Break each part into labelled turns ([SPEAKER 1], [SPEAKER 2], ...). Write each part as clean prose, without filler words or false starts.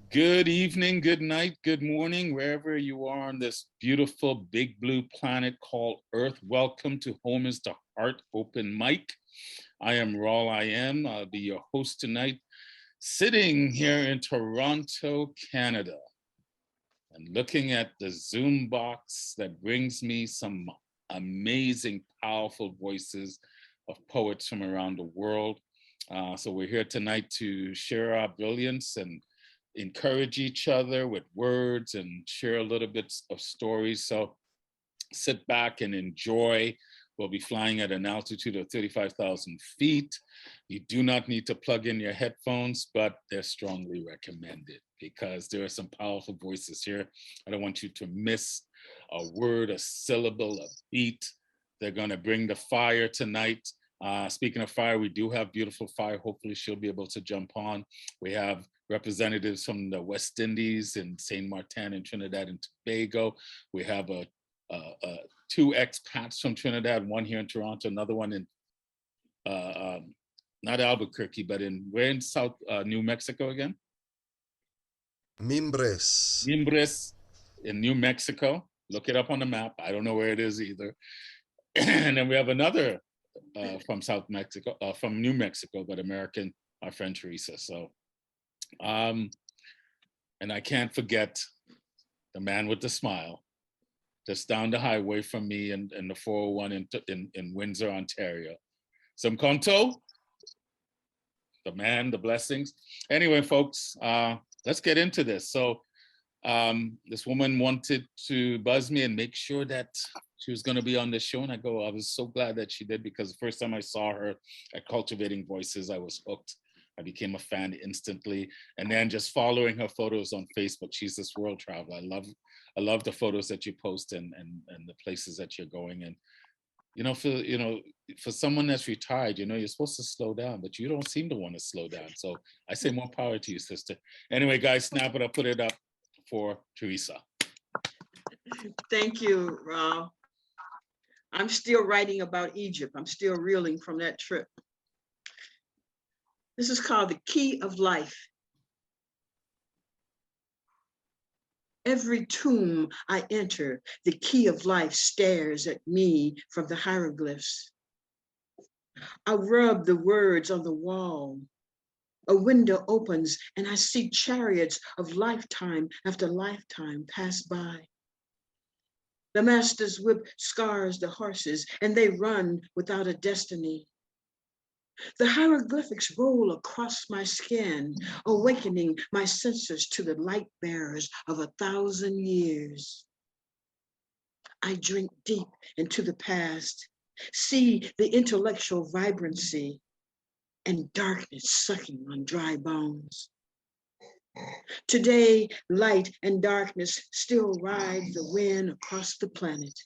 [SPEAKER 1] Good evening, good night, good morning, wherever you are on this beautiful big blue planet called Earth. Welcome to Home is the Heart Open Mic. I am Raul I Am. I'll be your host tonight, sitting here in Toronto, Canada, and looking at the Zoom box that brings me some amazing, powerful voices of poets from around the world. So we're here tonight to share our brilliance and encourage each other with words and share a little bit of stories. So sit back and enjoy. We'll be flying at an altitude of 35,000 feet. You do not need to plug in your headphones, but they're strongly recommended because there are some powerful voices here. I don't want you to miss a word, a syllable, a beat. They're going to bring the fire tonight. Speaking of fire, we do have beautiful fire. Hopefully she'll be able to jump on. We have representatives from the West Indies and Saint Martin and Trinidad and Tobago. We have two expats from Trinidad, one here in Toronto, another one in not Albuquerque, but we're in South New Mexico again.
[SPEAKER 2] Mimbres.
[SPEAKER 1] Mimbres in New Mexico. Look it up on the map. I don't know where it is either. And then we have another from South Mexico, from New Mexico, but American, our friend Teresa. So, and I can't forget the man with the smile, just down the highway from me in the 401 in Windsor, Ontario. Some conto, the man, the blessings. Anyway, folks, let's get into this. So this woman wanted to buzz me and make sure that she was going to be on the show. And I was so glad that she did, because the first time I saw her at Cultivating Voices, I was hooked. I became a fan instantly. And then just following her photos on Facebook, she's this world traveler. I love the photos that you post and the places that you're going. And, for someone that's retired, you're supposed to slow down, but you don't seem to want to slow down. So I say more power to you, sister. Anyway, guys, snap it up, put it up for Teresa.
[SPEAKER 3] Thank you, Rob. I'm still writing about Egypt. I'm still reeling from that trip. This is called The Key of Life. Every tomb I enter, the key of life stares at me from the hieroglyphs. I rub the words on the wall. A window opens and I see chariots of lifetime after lifetime pass by. The master's whip scars the horses and they run without a destiny. The hieroglyphics roll across my skin, awakening my senses to the light bearers of 1,000 years. I drink deep into the past, see the intellectual vibrancy and darkness sucking on dry bones. Today, light and darkness still ride the wind across the planet.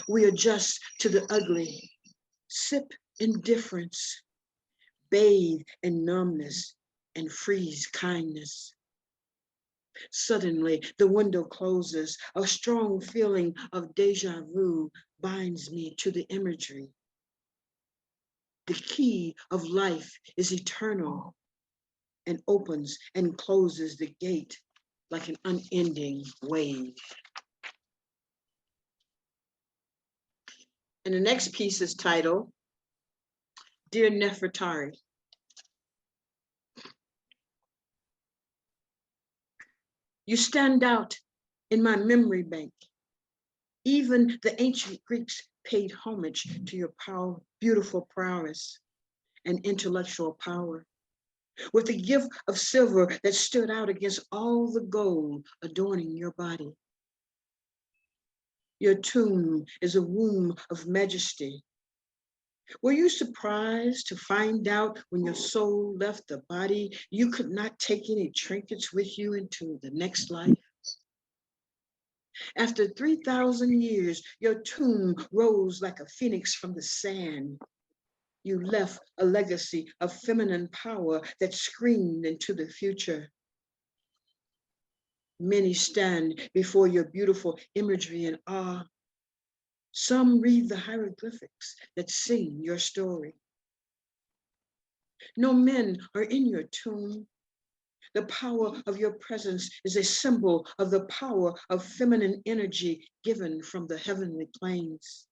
[SPEAKER 3] We adjust to the ugly, sip indifference, bathe in numbness, and freeze kindness. Suddenly, the window closes. A strong feeling of deja vu binds me to the imagery. The key of life is eternal and opens and closes the gate like an unending wave. And the next piece is titled, Dear Nefertari. You stand out in my memory bank. Even the ancient Greeks paid homage to your beautiful prowess and intellectual power, with the gift of silver that stood out against all the gold adorning your body. Your tomb is a womb of majesty. Were you surprised to find out when your soul left the body, you could not take any trinkets with you into the next life? After 3,000 years, your tomb rose like a phoenix from the sand. You left a legacy of feminine power that screamed into the future. Many stand before your beautiful imagery in awe. Some read the hieroglyphics that sing your story. No men are in your tomb. The power of your presence is a symbol of the power of feminine energy given from the heavenly planes.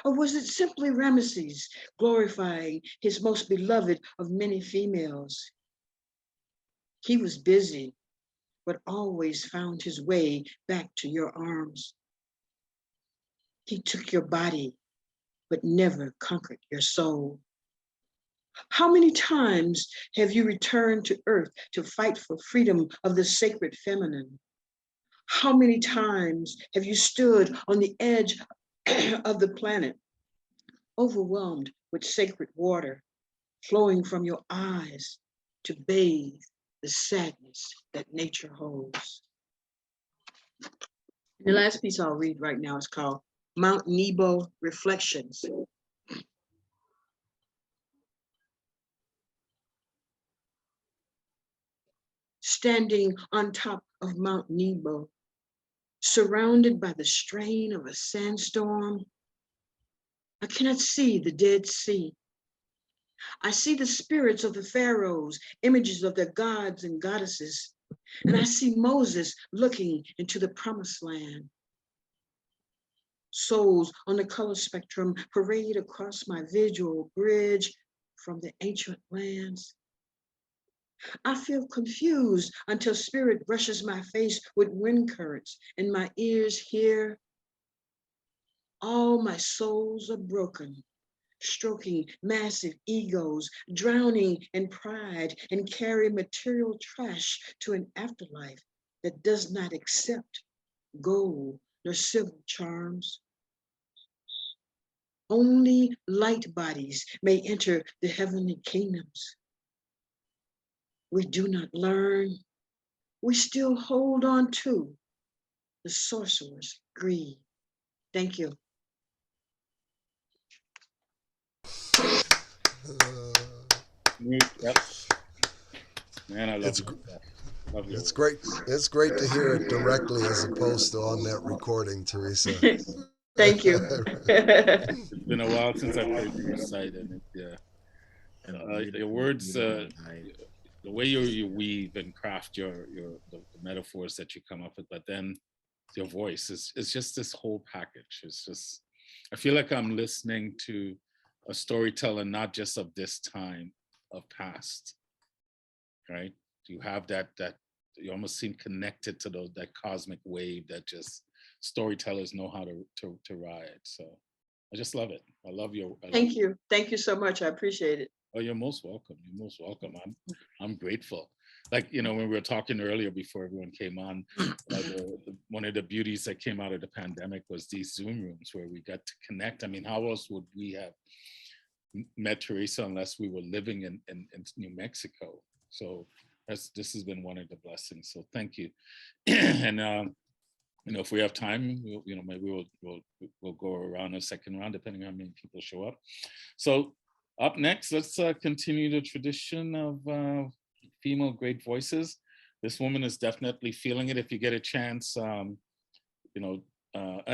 [SPEAKER 3] Or was it simply Ramesses glorifying his most beloved of many females? He was busy, but always found his way back to your arms. He took your body, but never conquered your soul. How many times have you returned to earth to fight for freedom of the sacred feminine? How many times have you stood on the edge of the planet, overwhelmed with sacred water flowing from your eyes to bathe the sadness that nature holds? The last piece I'll read right now is called Mount Nebo Reflections. Standing on top of Mount Nebo, surrounded by the strain of a sandstorm, I cannot see the Dead Sea. I see the spirits of the pharaohs, images of their gods and goddesses, and I see Moses looking into the promised land. Souls on the color spectrum parade across my visual bridge from the ancient lands. I feel confused until spirit brushes my face with wind currents and my ears hear, all my souls are broken, stroking massive egos, drowning in pride, and carry material trash to an afterlife that does not accept gold nor silver charms. Only light bodies may enter the heavenly kingdoms. We do not learn. We still hold on to the sorcerer's greed. Thank you.
[SPEAKER 1] Yep. Man, I love
[SPEAKER 2] It's
[SPEAKER 1] that. Love your
[SPEAKER 2] it's great. It's great to hear it directly as opposed to on that recording, Teresa.
[SPEAKER 3] Thank you.
[SPEAKER 1] It's been a while since I've heard you recite, and your words, the way you weave and craft the metaphors that you come up with, but then your voice is just this whole package. It's just, I feel like I'm listening to a storyteller, not just of this time, of past, right? You have that you almost seem connected to that cosmic wave that just storytellers know how to ride. So I just love it. I love your.
[SPEAKER 3] Thank you. Thank you so much. I appreciate it.
[SPEAKER 1] Oh, you're most welcome. You're most welcome. I'm grateful. Like, when we were talking earlier before everyone came on, one of the beauties that came out of the pandemic was these Zoom rooms where we got to connect. I mean, how else would we have met Teresa unless we were living in New Mexico? So this has been one of the blessings. So thank you. And if we have time, maybe we'll go around a second round, depending on how many people show up. So up next, let's continue the tradition of female great voices. This woman is definitely feeling it. If you get a chance, and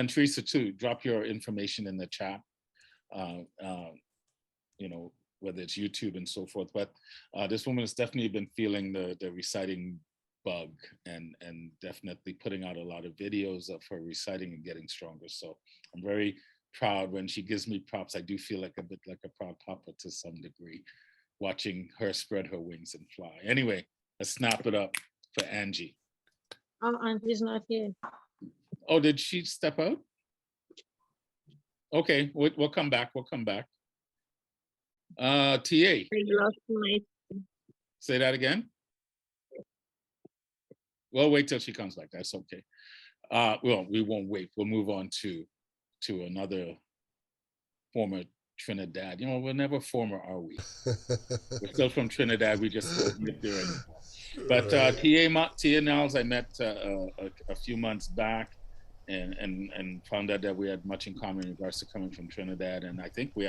[SPEAKER 1] Teresa too, drop your information in the chat. Whether it's YouTube and so forth. But this woman has definitely been feeling the reciting bug and definitely putting out a lot of videos of her reciting and getting stronger. So I'm very proud. When she gives me props, I do feel like a bit like a proud papa to some degree, watching her spread her wings and fly. Anyway, let's snap it up for Angie.
[SPEAKER 4] Oh, Angie's not here.
[SPEAKER 1] Oh, did she step out? Okay, we'll come back. We'll come back. TA.
[SPEAKER 4] I lost my.
[SPEAKER 1] Say that again. We'll wait till she comes back. That's okay. Well, we won't wait. We'll move on to another former Trinidad. We're never former, are we? We're still from Trinidad. We just don't live there anymore. But Tia Niles, I met a few months back, and found out that we had much in common in regards to coming from Trinidad. And I think we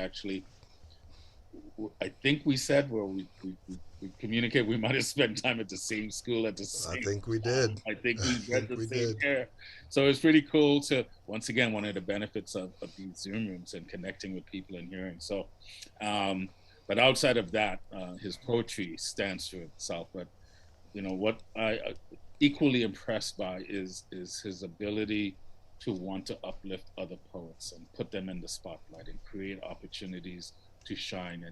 [SPEAKER 1] said, well, we communicate. We might have spent time at the same school at the same.
[SPEAKER 2] I think we did.
[SPEAKER 1] I think we read the same hair. So it's pretty cool to, once again, one of the benefits of these Zoom rooms and connecting with people and hearing. So, but outside of that, his poetry stands for itself. But what I equally impressed by is his ability to want to uplift other poets and put them in the spotlight and create opportunities to shine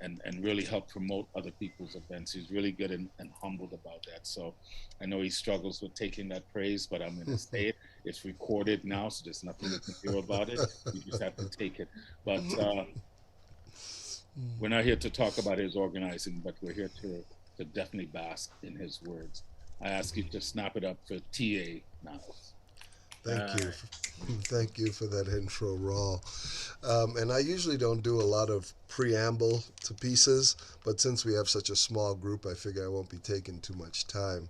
[SPEAKER 1] and really help promote other people's events. He's really good and humbled about that. So I know he struggles with taking that praise, but I'm going to say it. It's recorded now, so there's nothing you can do about it. You just have to take it. But we're not here to talk about his organizing, but we're here to definitely bask in his words. I ask you to snap it up for TA Niles.
[SPEAKER 2] Thank you. Thank you for that intro, Raw. And I usually don't do a lot of preamble to pieces, but since we have such a small group, I figure I won't be taking too much time.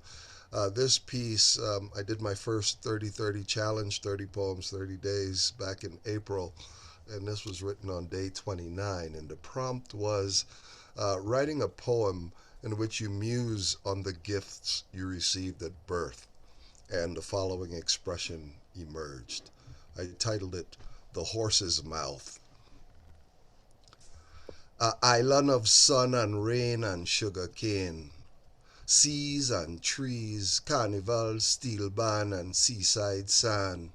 [SPEAKER 2] This piece, I did my first 30-30 challenge, 30 poems, 30 days back in April, and this was written on day 29. And the prompt was writing a poem in which you muse on the gifts you received at birth. And the following expression emerged. I titled it The Horse's Mouth. A island of sun and rain and sugar cane, seas and trees, carnival, steel band and seaside sand,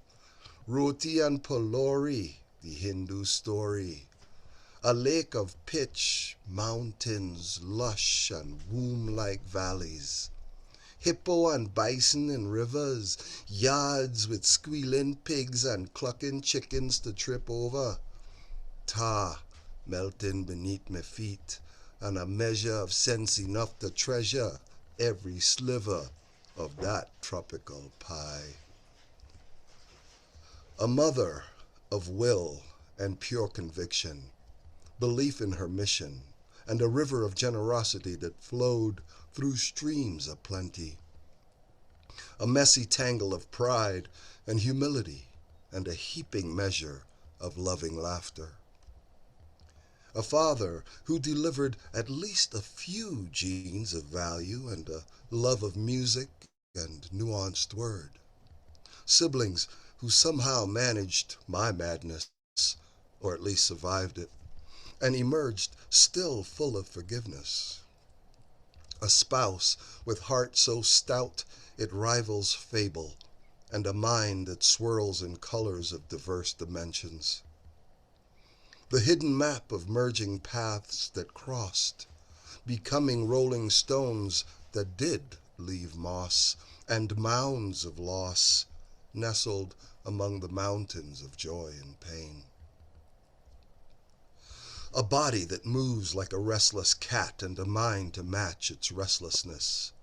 [SPEAKER 2] roti and polori, the Hindu story, a lake of pitch, mountains, lush and womb-like valleys, hippo and bison in rivers, yards with squealing pigs and clucking chickens to trip over, tar melting beneath my feet, and a measure of sense enough to treasure every sliver of that tropical pie. A mother of will and pure conviction, belief in her mission, and a river of generosity that flowed through streams of plenty. A messy tangle of pride and humility, and a heaping measure of loving laughter. A father who delivered at least a few genes of value and a love of music and nuanced word. Siblings who somehow managed my madness, or at least survived it, and emerged still full of forgiveness. A spouse with heart so stout it rivals fable, and a mind that swirls in colors of diverse dimensions. The hidden map of merging paths that crossed, becoming rolling stones that did leave moss, and mounds of loss nestled among the mountains of joy and pain. A body that moves like a restless cat and a mind to match its restlessness.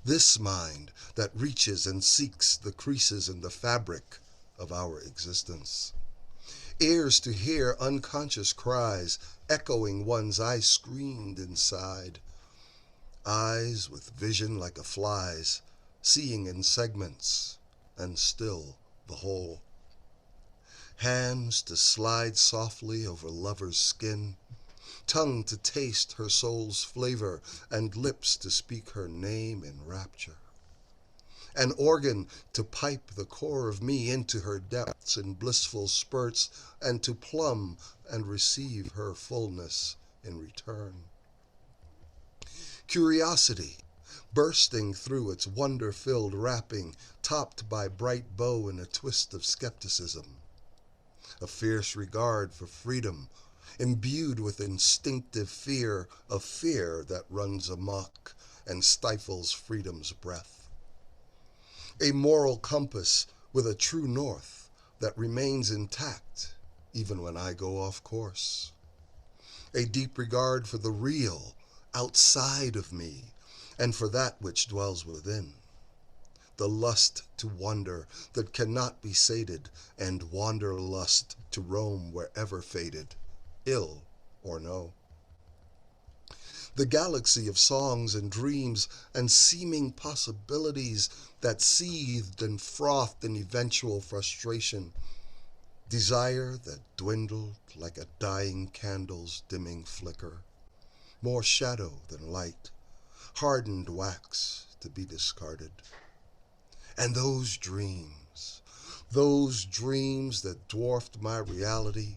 [SPEAKER 2] This mind that reaches and seeks the creases in the fabric of our existence. Ears to hear unconscious cries echoing ones I screamed inside. Eyes with vision like a fly's, seeing in segments and still the whole. Hands to slide softly over lover's skin, tongue to taste her soul's flavor, and lips to speak her name in rapture. An organ to pipe the core of me into her depths in blissful spurts, and to plumb and receive her fullness in return. Curiosity, bursting through its wonder-filled wrapping, topped by bright bow and a twist of skepticism. A fierce regard for freedom, imbued with instinctive fear of fear that runs amok and stifles freedom's breath. A moral compass with a true north that remains intact even when I go off course. A deep regard for the real outside of me and for that which dwells within. The lust to wonder that cannot be sated, and wanderlust to roam wherever fated, ill or no. The galaxy of songs and dreams and seeming possibilities that seethed and frothed in eventual frustration. Desire that dwindled like a dying candle's dimming flicker. More shadow than light, hardened wax to be discarded. And those dreams that dwarfed my reality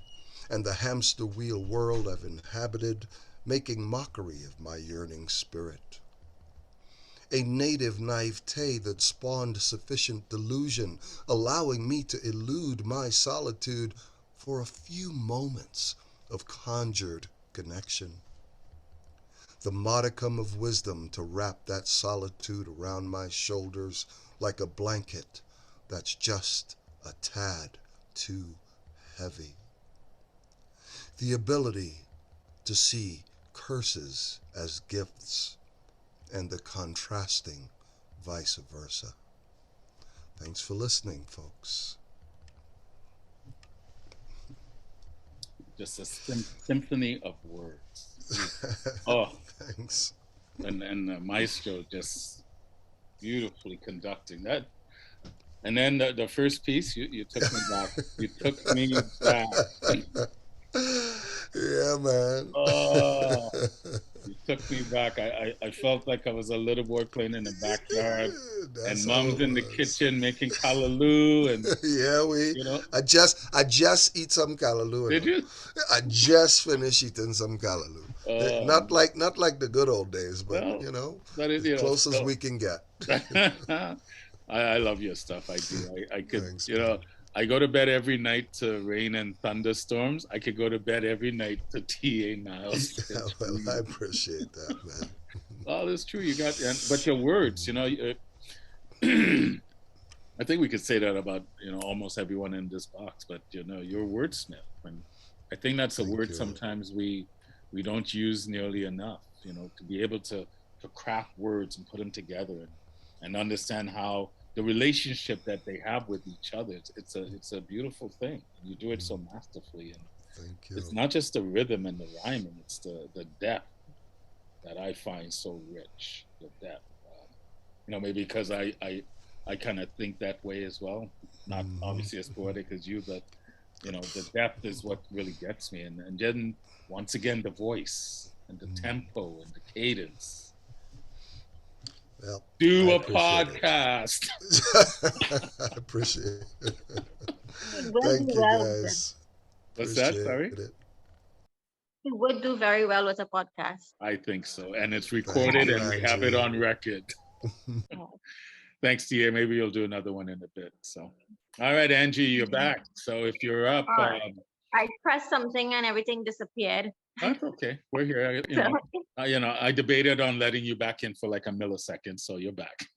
[SPEAKER 2] and the hamster wheel world I've inhabited, making mockery of my yearning spirit. a native naivete that spawned sufficient delusion, allowing me to elude my solitude for a few moments of conjured connection. The modicum of wisdom to wrap that solitude around my shoulders like a blanket that's just a tad too heavy. The ability to see curses as gifts and the contrasting vice versa. Thanks for listening, folks.
[SPEAKER 1] Just a symphony of words. Oh,
[SPEAKER 2] Thanks.
[SPEAKER 1] and the maestro just beautifully conducting that. And then the first piece, you took me back. You took me back.
[SPEAKER 2] Yeah, man.
[SPEAKER 1] Oh, you took me back. I felt like I was a little boy playing in the backyard, and
[SPEAKER 2] That's how
[SPEAKER 1] mom's
[SPEAKER 2] it
[SPEAKER 1] in the
[SPEAKER 2] was.
[SPEAKER 1] kitchen making callaloo, and
[SPEAKER 2] Yeah,
[SPEAKER 1] you know,
[SPEAKER 2] I just eat some callaloo
[SPEAKER 1] did
[SPEAKER 2] now.
[SPEAKER 1] you?
[SPEAKER 2] I just finished eating some callaloo. Not like the good old days, but
[SPEAKER 1] Well, that is,
[SPEAKER 2] as close as we can get.
[SPEAKER 1] I love your stuff. I do. I could,
[SPEAKER 2] Thanks, man.
[SPEAKER 1] I go to bed every night to rain and thunderstorms. I could go to bed every night to T.A. Niles.
[SPEAKER 2] Well, I appreciate that, man.
[SPEAKER 1] Oh, that's true. You got, but your words, I think we could say that about, almost everyone in this box, but you're a wordsmith. And I think that's a
[SPEAKER 2] Thank
[SPEAKER 1] word
[SPEAKER 2] you.
[SPEAKER 1] sometimes we don't use nearly enough, to be able to craft words and put them together and understand how the relationship that they have with each other. It's a beautiful thing. You do it so masterfully. And
[SPEAKER 2] Thank
[SPEAKER 1] it's
[SPEAKER 2] you.
[SPEAKER 1] not just the rhythm and the rhyming, it's the depth that I find so rich, the depth. Maybe because I kind of think that way as well. Not obviously as poetic as you, but the depth is what really gets me. And then once again, the voice and the tempo and the cadence.
[SPEAKER 2] Well, I
[SPEAKER 1] Do a
[SPEAKER 2] appreciate it.
[SPEAKER 1] podcast.
[SPEAKER 2] I appreciate it.
[SPEAKER 4] He will
[SPEAKER 2] Thank
[SPEAKER 4] do
[SPEAKER 2] you,
[SPEAKER 4] well with it.
[SPEAKER 2] guys.
[SPEAKER 1] What's that?
[SPEAKER 2] Appreciate
[SPEAKER 1] Sorry.
[SPEAKER 2] it.
[SPEAKER 4] He would do very well with a podcast.
[SPEAKER 1] I think so, and it's
[SPEAKER 2] Thank
[SPEAKER 1] recorded,
[SPEAKER 2] you,
[SPEAKER 1] and we have it
[SPEAKER 2] Angie.
[SPEAKER 1] on record.
[SPEAKER 4] Oh,
[SPEAKER 1] Thanks, TA. Maybe you'll do another one in a bit. So, all right, Angie, you're back. So if you're up,
[SPEAKER 4] all right. I pressed something and everything disappeared.
[SPEAKER 1] that's okay. We're here.
[SPEAKER 4] So,
[SPEAKER 1] I debated on letting you back in for like a millisecond, so you're back.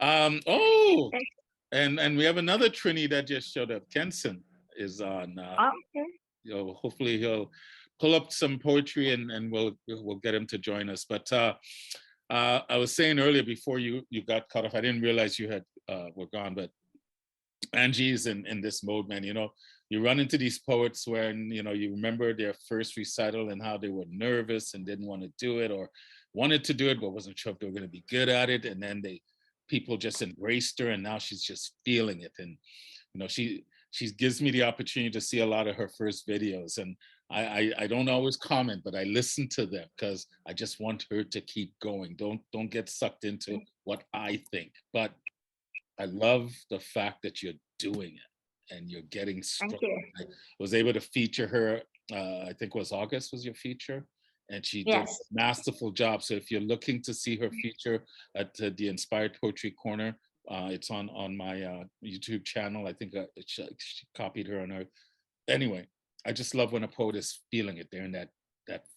[SPEAKER 1] Oh, and we have another Trini that just showed up. Kenson is on.
[SPEAKER 4] okay.
[SPEAKER 1] Hopefully he'll pull up some poetry and we'll get him to join us. But I was saying earlier before you got cut off, I didn't realize you had were gone, but Angie's in this mode, man. You run into these poets when you remember their first recital and how they were nervous and didn't want to do it, or wanted to do it but wasn't sure if they were going to be good at it, and then people just embraced her, and now she's just feeling it. And she gives me the opportunity to see a lot of her first videos, and I don't always comment, but I listen to them because I just want her to keep going. Don't get sucked into what I think, but I love the fact that you're doing it and you're getting strong.
[SPEAKER 4] Thank you.
[SPEAKER 1] I was able to feature her. I think it was August was your feature, and she did a masterful job. So if you're looking to see her feature at the Inspired Poetry Corner, it's on my YouTube channel. I think she copied her on her. Anyway, I just love when a poet is feeling it. They're in that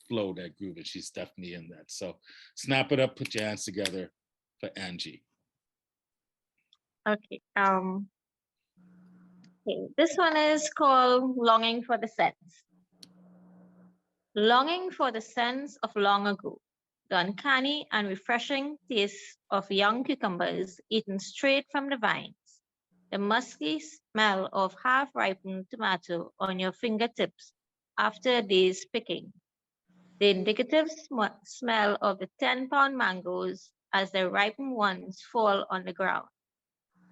[SPEAKER 1] flow, that groove, and she's definitely in that. So snap it up, put your hands together for Angie.
[SPEAKER 4] Okay. Okay. This one is called Longing for the Sense. Longing for the sense of long ago, the uncanny and refreshing taste of young cucumbers eaten straight from the vines, the musky smell of half-ripened tomato on your fingertips after a day's picking, the indicative smell of the 10-pound mangoes as the ripened ones fall on the ground,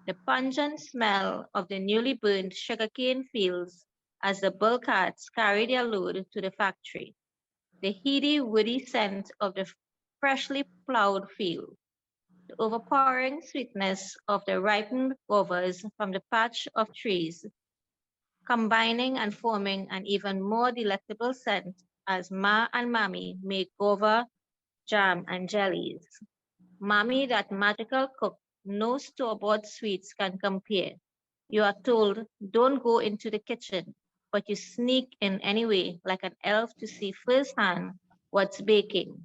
[SPEAKER 4] the pungent smell of the newly burned sugarcane fields as the bull carts carry their load to the factory, the heady, woody scent of the freshly plowed field, the overpowering sweetness of the ripened guavas from the patch of trees, combining and forming an even more delectable scent as Ma and Mommy make guava jam, and jellies. Mommy, that magical cook, no store-bought sweets can compare. You are told, don't go into the kitchen, but you sneak in anyway, like an elf to see firsthand what's baking,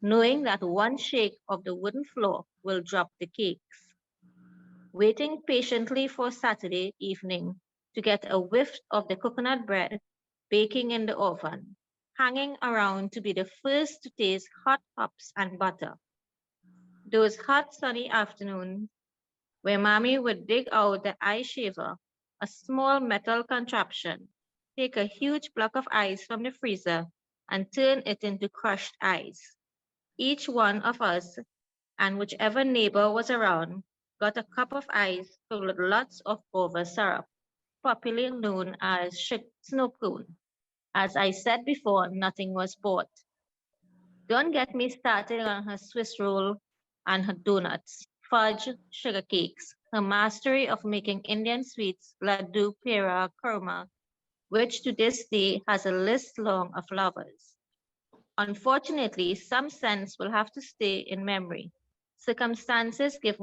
[SPEAKER 4] knowing that one shake of the wooden floor will drop the cakes. Waiting patiently for Saturday evening to get a whiff of the coconut bread baking in the oven, hanging around to be the first to taste hot hops and butter. Those hot sunny afternoons where Mommy would dig out the ice shaver, a small metal contraption, take a huge block of ice from the freezer and turn it into crushed ice. Each one of us and whichever neighbor was around got a cup of ice filled with lots of guava syrup, popularly known as snow cone. As I said before, nothing was bought. Don't get me started on her Swiss roll and her donuts, fudge, sugar cakes, her mastery of making Indian sweets, laddu, pera, kurma, which to this day has a list long of lovers. Unfortunately, some scents will have to stay in memory. Circumstances gives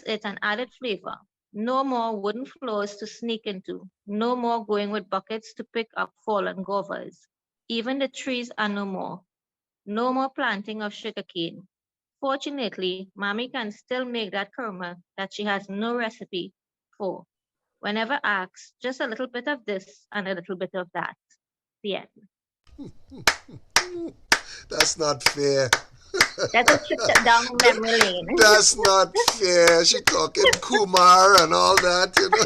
[SPEAKER 4] it an added flavor. No more wooden floors to sneak into. No more going with buckets to pick up fallen govers. Even the trees are no more. No more planting of sugarcane. Fortunately, Mommy can still make that kurma that she has no recipe for. Whenever asked, just a little bit of this and a little bit of that. The end.
[SPEAKER 2] That's not fair.
[SPEAKER 4] That's a trip down memory lane.
[SPEAKER 2] That's not fair. She talking Kumar and all that, you know.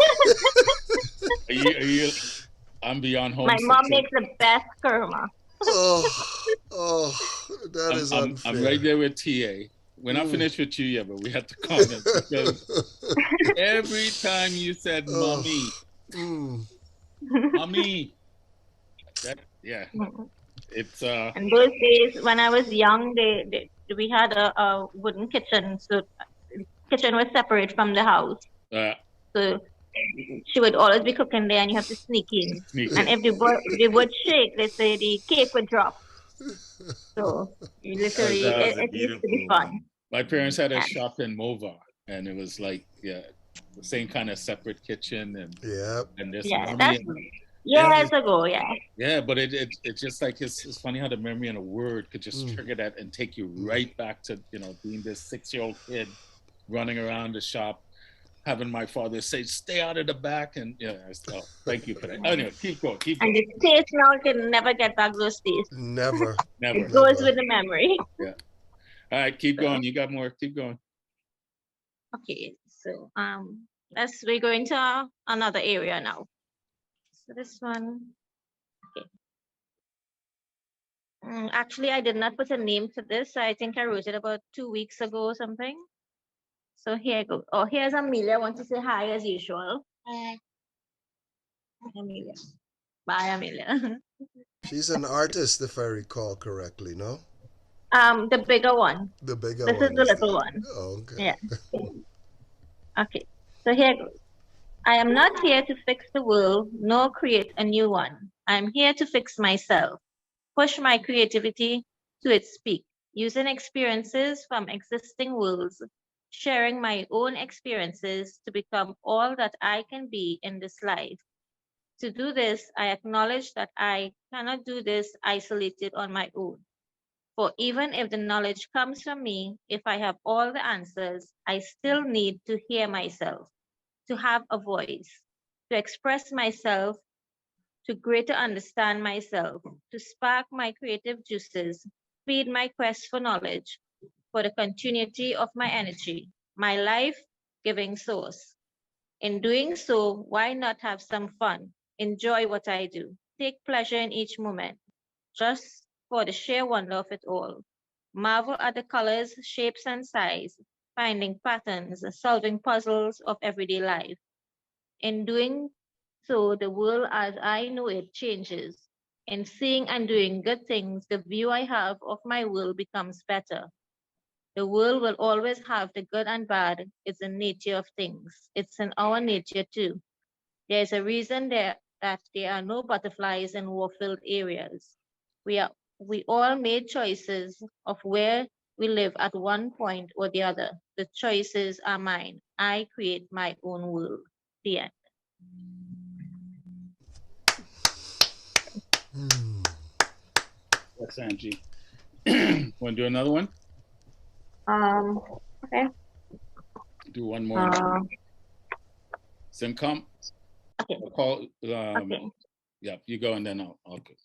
[SPEAKER 1] I'm beyond
[SPEAKER 4] My
[SPEAKER 1] homesick.
[SPEAKER 4] mom makes the best kurma.
[SPEAKER 2] Oh, oh, that is
[SPEAKER 1] I'm right
[SPEAKER 2] unfair.
[SPEAKER 1] there with TA. We're not finished with you yet, but we have to comment because every time you said mommy, mommy, yeah, it's
[SPEAKER 4] And those days when I was young, we had a wooden kitchen, so the kitchen was separate from the house.
[SPEAKER 1] uh,
[SPEAKER 4] So she would always be cooking there, and you have to sneak in. And
[SPEAKER 1] sneaky.
[SPEAKER 4] if they would shake, they say the cake would drop. So literally,
[SPEAKER 1] That was
[SPEAKER 4] it used to be fun.
[SPEAKER 1] My parents had a
[SPEAKER 4] Yeah.
[SPEAKER 1] shop in Mova, and it was like, yeah, the same kind of separate kitchen
[SPEAKER 2] Yep.
[SPEAKER 1] and this
[SPEAKER 4] Yeah,
[SPEAKER 1] mommy.
[SPEAKER 4] that's
[SPEAKER 1] Yeah,
[SPEAKER 4] years ago. Yeah.
[SPEAKER 1] yeah, but it's just like it's funny how the memory in a word could just trigger that and take you right back to being this 6-year-old kid running around the shop, having my father say, "Stay out of the back," and oh, thank you for that. Anyway, keep going, keep
[SPEAKER 4] And
[SPEAKER 1] going.
[SPEAKER 4] the taste now can never get back those tastes.
[SPEAKER 2] Never.
[SPEAKER 1] Never.
[SPEAKER 4] It goes with the memory.
[SPEAKER 1] Yeah. All right, keep
[SPEAKER 4] So,
[SPEAKER 1] going. You got more. Keep going.
[SPEAKER 4] okay, so we're going to another area now. So this one, okay. Actually, I did not put a name to this. I think I wrote it about 2 weeks ago or something. So here I go. Oh, here's Amelia. I want to say hi as usual. Hi, Amelia. Bye, Amelia.
[SPEAKER 2] She's an artist, if I recall correctly, no?
[SPEAKER 4] The bigger one.
[SPEAKER 2] The bigger
[SPEAKER 4] This is
[SPEAKER 2] one
[SPEAKER 4] the
[SPEAKER 2] is
[SPEAKER 4] little
[SPEAKER 2] the.
[SPEAKER 4] one.
[SPEAKER 2] Oh, okay.
[SPEAKER 4] Yeah. Okay. So here goes. I am not here to fix the world nor create a new one. I am here to fix myself, push my creativity to its peak, using experiences from existing worlds, sharing my own experiences to become all that I can be in this life. To do this, I acknowledge that I cannot do this isolated on my own. For even if the knowledge comes from me, if I have all the answers, I still need to hear myself, to have a voice, to express myself, to greater understand myself, to spark my creative juices, feed my quest for knowledge, for the continuity of my energy, my life giving source. In doing so, why not have some fun? Enjoy what I do. Take pleasure in each moment, just for the sheer wonder of it all. Marvel at the colors, shapes, and size, finding patterns, solving puzzles of everyday life. In doing so, the world as I know it changes. In seeing and doing good things, the view I have of my world becomes better. The world will always have the good and bad. It's the nature of things. It's in our nature too. There's a reason that there are no butterflies in war-filled areas. We are We all made choices of where we live at one point or the other. The choices are mine. I create my own world. The end.
[SPEAKER 1] That's Angie. Want to do another one?
[SPEAKER 4] Okay.
[SPEAKER 1] Do one more. Simcom.
[SPEAKER 4] Okay.
[SPEAKER 1] I'll call.
[SPEAKER 4] Okay.
[SPEAKER 1] Yeah, you go and then I'll go.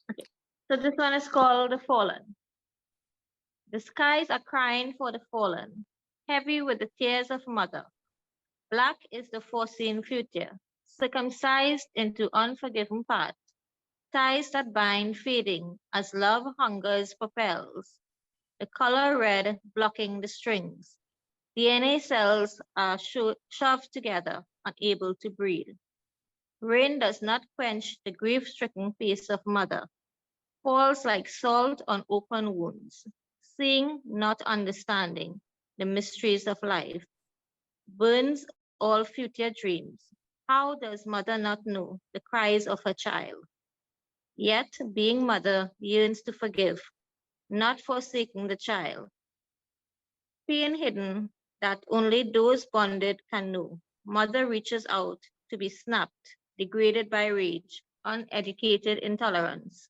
[SPEAKER 4] So this one is called The Fallen. The skies are crying for the fallen, heavy with the tears of mother. Black is the foreseen future, circumcised into unforgiven path. Ties that bind fading as love hungers propels. The color red blocking the strings. DNA cells are shoved together, unable to breathe. Rain does not quench the grief-stricken face of mother. Falls like salt on open wounds. Seeing, not understanding, the mysteries of life. Burns all future dreams. How does mother not know the cries of her child? Yet, being mother yearns to forgive, not forsaking the child. Pain hidden that only those bonded can know. Mother reaches out to be snapped, degraded by rage, uneducated intolerance.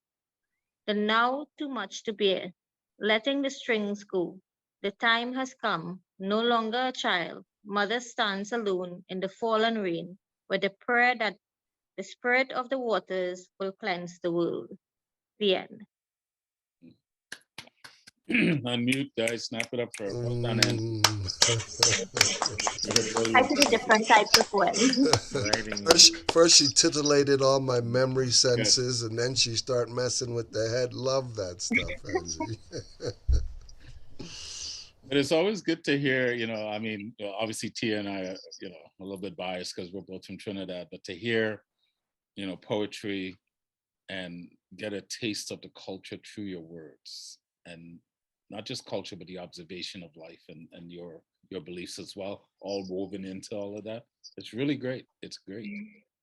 [SPEAKER 4] The now too much to bear, letting the strings go. The time has come, no longer a child. Mother stands alone in the fallen rain, with the prayer that the spirit of the waters will cleanse the world. The end.
[SPEAKER 1] Unmute, guys. Snap it up for well done, Angie.
[SPEAKER 4] I see different types of poems.
[SPEAKER 2] First she titillated all my memory senses, and then she start messing with the head. Love that stuff, Angie.
[SPEAKER 1] But it's always good to hear, I mean, obviously Tia and I are, a little bit biased because we're both from Trinidad, but to hear, poetry and get a taste of the culture through your words, and not just culture, but the observation of life and your beliefs as well, all woven into all of that. It's really great. It's great.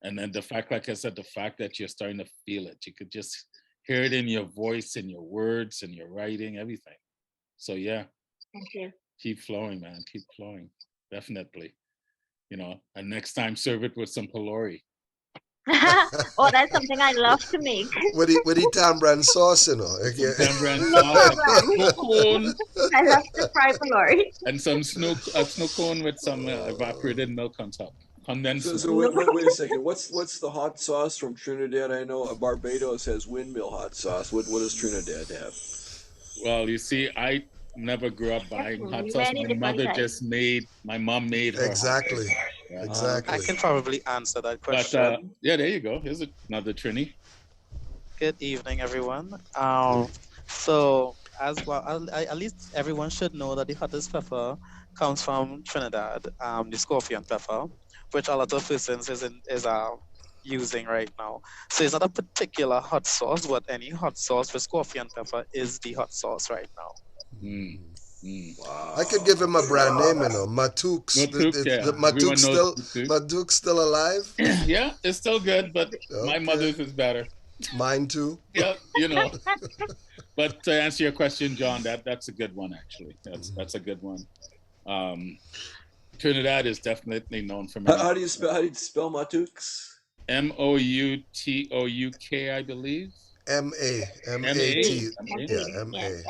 [SPEAKER 1] And then the fact, like I said, the fact that you're starting to feel it, you could just hear it in your voice, in your words, and your writing, everything. So yeah.
[SPEAKER 4] Thank you.
[SPEAKER 1] Keep flowing, man. Keep flowing. Definitely. And next time serve it with some pylori.
[SPEAKER 4] Oh, that's something I love to make.
[SPEAKER 2] With the tamarind sauce,
[SPEAKER 1] Tamarind sauce, snow cone.
[SPEAKER 4] I love to fry pylori.
[SPEAKER 1] And some snow cone with some evaporated milk on top. Condensed.
[SPEAKER 5] So wait a second. What's the hot sauce from Trinidad? I know Barbados has windmill hot sauce. What does Trinidad have?
[SPEAKER 1] Well, you see, I never grew up buying hot sauce. My mom made her.
[SPEAKER 2] Exactly. Exactly.
[SPEAKER 6] I can probably answer that question.
[SPEAKER 1] But yeah, there you go. Here's another Trini.
[SPEAKER 6] Good evening, everyone. So as well, at least everyone should know that the hottest pepper comes from Trinidad, the scorpion pepper, which a lot of persons is using right now. So it's not a particular hot sauce, but any hot sauce with scorpion pepper is the hot sauce right now.
[SPEAKER 2] Wow. I could give him a brand name, Matouk's. Matouk's still alive?
[SPEAKER 1] Yeah, it's still good, but my mother's is better.
[SPEAKER 2] Mine too.
[SPEAKER 1] Yeah, But to answer your question, John, that's a good one actually. That's a good one. Trinidad is definitely known for.
[SPEAKER 5] How do you spell Matouk's?
[SPEAKER 1] Moutouk, I believe.
[SPEAKER 2] M-A-T. Yeah, M-A.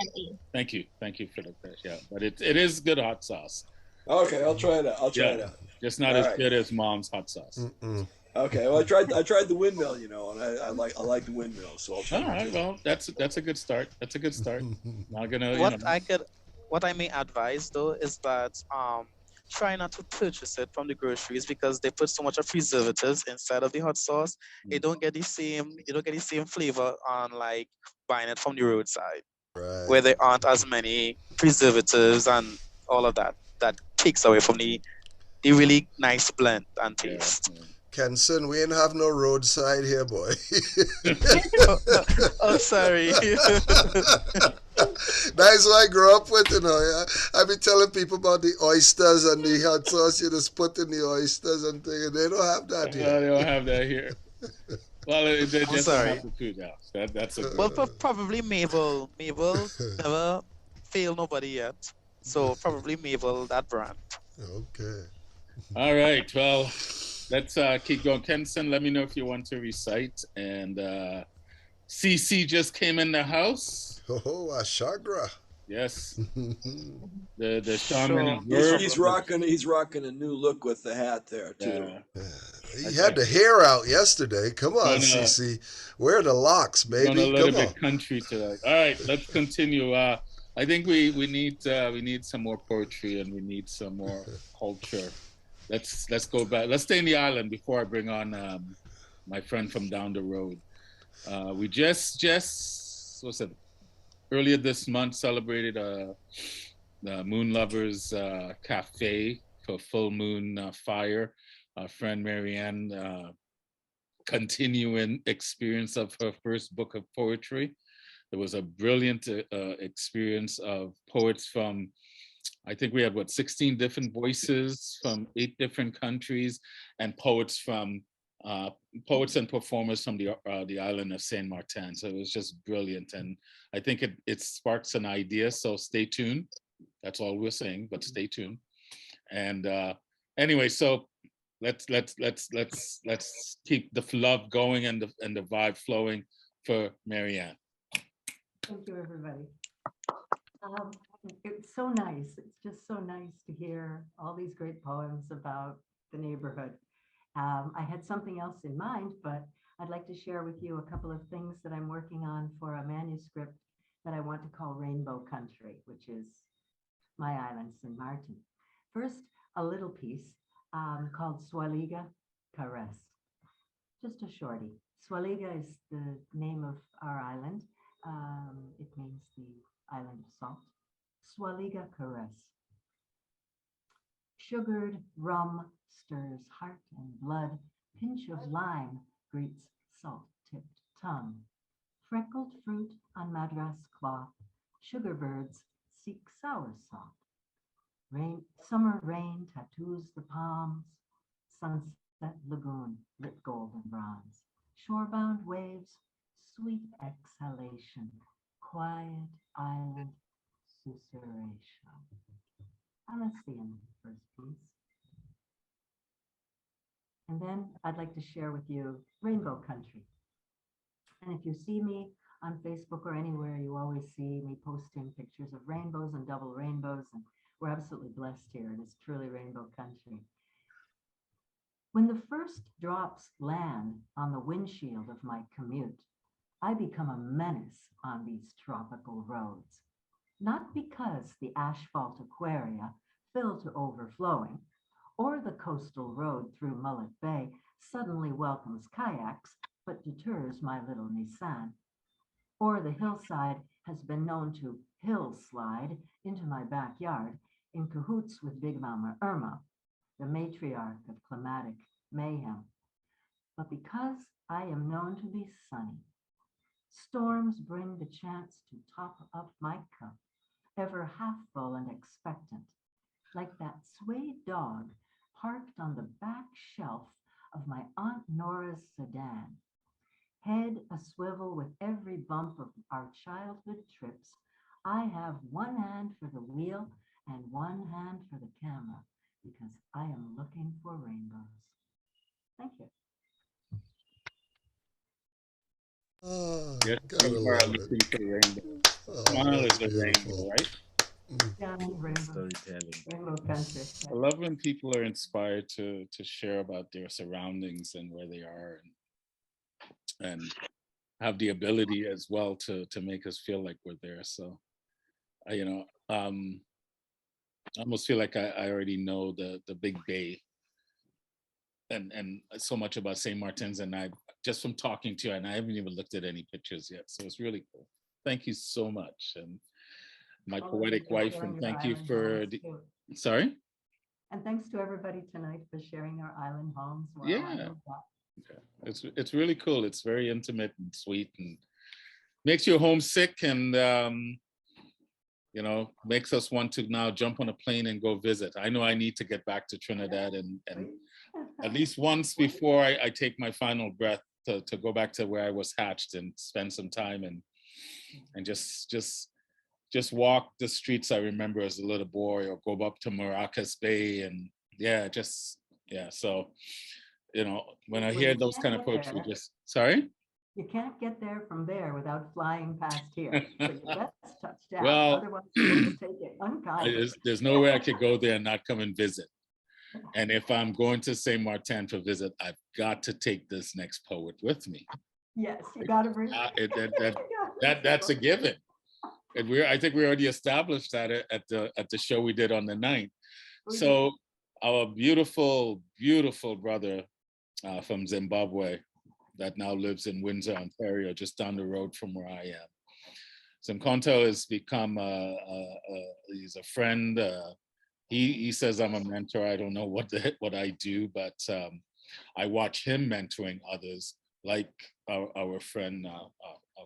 [SPEAKER 1] Thank you for the question. Yeah, but it is good hot sauce.
[SPEAKER 5] Okay, I'll try it out. It out.
[SPEAKER 1] Just not as good as mom's hot sauce.
[SPEAKER 5] Okay, well I tried the windmill, and I like the windmill, so I'll try.
[SPEAKER 1] All right, well that's a good start. That's a good start. Not gonna.
[SPEAKER 6] What I may advise though is that try not to purchase it from the groceries because they put so much of preservatives inside of the hot sauce. You don't get the same flavor on like buying it from the roadside,
[SPEAKER 2] right,
[SPEAKER 6] where there aren't as many preservatives and all of that takes away from the really nice blend and taste.
[SPEAKER 1] Yeah.
[SPEAKER 2] Kenson, we ain't have no roadside here, boy.
[SPEAKER 6] Oh, sorry.
[SPEAKER 2] That's what I grew up with, I be telling people about the oysters and the hot sauce you just put in the oysters and things, and they don't have that here.
[SPEAKER 1] They don't have that here. Well, they
[SPEAKER 6] I'm
[SPEAKER 1] just don't
[SPEAKER 6] sorry.
[SPEAKER 1] have the food house. That's a good
[SPEAKER 6] Well,
[SPEAKER 1] one.
[SPEAKER 6] probably Mabel. Mabel never failed nobody yet. So probably Mabel, that brand.
[SPEAKER 2] Okay.
[SPEAKER 1] All right. Well, let's keep going. Kenson, let me know if you want to recite. And CC just came in the house.
[SPEAKER 2] Oh, Ashagra.
[SPEAKER 1] Yes. The shaman
[SPEAKER 6] Sure,
[SPEAKER 1] of
[SPEAKER 6] no
[SPEAKER 1] words.
[SPEAKER 5] He's
[SPEAKER 6] problem.
[SPEAKER 5] rocking a new look with the hat there too.
[SPEAKER 2] He had the hair out yesterday. Come on, CC. Where are the locks,
[SPEAKER 1] Going a
[SPEAKER 2] baby?
[SPEAKER 1] little
[SPEAKER 2] Come on.
[SPEAKER 1] bit country tonight. All right, let's continue. I think we need some more poetry and we need some more culture. Let's go back. Let's stay in the island before I bring on my friend from down the road. We just what's it? Earlier this month celebrated the Moon Lovers Cafe for Full Moon Fire. Our friend Marianne continuing experience of her first book of poetry. There was a brilliant experience of poets from, I think we had 16 different voices from 8 different countries, and poets and performers from the island of Saint Martin. So it was just brilliant, and I think it sparks an idea. So stay tuned. That's all we're saying, but stay tuned. And anyway, so let's keep the love going and the vibe flowing for Marianne.
[SPEAKER 7] Thank you, everybody. It's so nice. It's just so nice to hear all these great poems about the neighborhood. I had something else in mind, but I'd like to share with you a couple of things that I'm working on for a manuscript that I want to call Rainbow Country, which is my island, St. Martin. First, a little piece called Swaliga Caress. Just a shorty. Swaliga is the name of our island. It means the island of salt. Swaliga Caress. Sugared rum stirs heart and blood. Pinch of lime greets salt-tipped tongue. Freckled fruit on madras cloth. Sugar birds seek soursop. Summer rain tattoos the palms. Sunset lagoon lit gold and bronze. Shorebound waves, sweet exhalation. Quiet island susurration. And that's the end of the first piece. And then I'd like to share with you Rainbow Country. And if you see me on Facebook or anywhere, you always see me posting pictures of rainbows and double rainbows. And we're absolutely blessed here. And it's truly Rainbow Country. When the first drops land on the windshield of my commute, I become a menace on these tropical roads. Not because the asphalt aquaria fill to overflowing, or the coastal road through Mullet Bay suddenly welcomes kayaks but deters my little Nissan, or the hillside has been known to hill slide into my backyard in cahoots with Big Mama Irma, the matriarch of climatic mayhem. But because I am known to be sunny, storms bring the chance to top up my cup, ever half full and expectant, like that swayed dog parked on the back shelf of my Aunt Nora's sedan. Head a swivel with every bump of our childhood trips. I have one hand for the wheel and one hand for the camera because I am looking for rainbows. Thank you.
[SPEAKER 2] Oh,
[SPEAKER 1] Yes,
[SPEAKER 2] gotta
[SPEAKER 1] you are
[SPEAKER 2] love
[SPEAKER 1] looking
[SPEAKER 2] it.
[SPEAKER 1] for rainbow.
[SPEAKER 2] Oh,
[SPEAKER 1] Smile
[SPEAKER 2] that's
[SPEAKER 1] is a
[SPEAKER 2] beautiful.
[SPEAKER 1] rainbow, right?
[SPEAKER 7] Yeah, rainbow, rainbow country.
[SPEAKER 1] I love when people are inspired to share about their surroundings and where they are, and have the ability as well to make us feel like we're there. So, I almost feel like I already know the Big Bay and so much about St. Martin's, and I just from talking to you, and I haven't even looked at any pictures yet. So it's really cool. Thank you so much, and my poetic wife, and thank you for the. Sorry.
[SPEAKER 7] And thanks to everybody tonight for sharing our island homes.
[SPEAKER 1] Yeah. It's really cool. It's very intimate and sweet, and makes you homesick, and makes us want to now jump on a plane and go visit. I know I need to get back to Trinidad and at least once before I take my final breath to go back to where I was hatched and spend some time and just walk the streets I remember as a little boy, or go up to Maracas Bay, and so when I
[SPEAKER 7] Well,
[SPEAKER 1] hear
[SPEAKER 7] you
[SPEAKER 1] those
[SPEAKER 7] can't
[SPEAKER 1] kind of
[SPEAKER 7] get
[SPEAKER 1] poetry,
[SPEAKER 7] there.
[SPEAKER 1] sorry.
[SPEAKER 7] You can't get there from there without flying past here. So you best touch down.
[SPEAKER 1] Well,
[SPEAKER 7] Otherwise, we'll take it unkindly.
[SPEAKER 1] there's no way I could go there and not come and visit. And if I'm going to Saint Martin for visit, I've got to take this next poet with me.
[SPEAKER 7] Yes, you got to bring.
[SPEAKER 1] That's a given. And I think we already established that at the show we did on the 9th. So our beautiful, beautiful brother from Zimbabwe that now lives in Windsor, Ontario, just down the road from where I am. Zimkonto has become he's a friend. He says I'm a mentor. I don't know what I do, but I watch him mentoring others, like our friend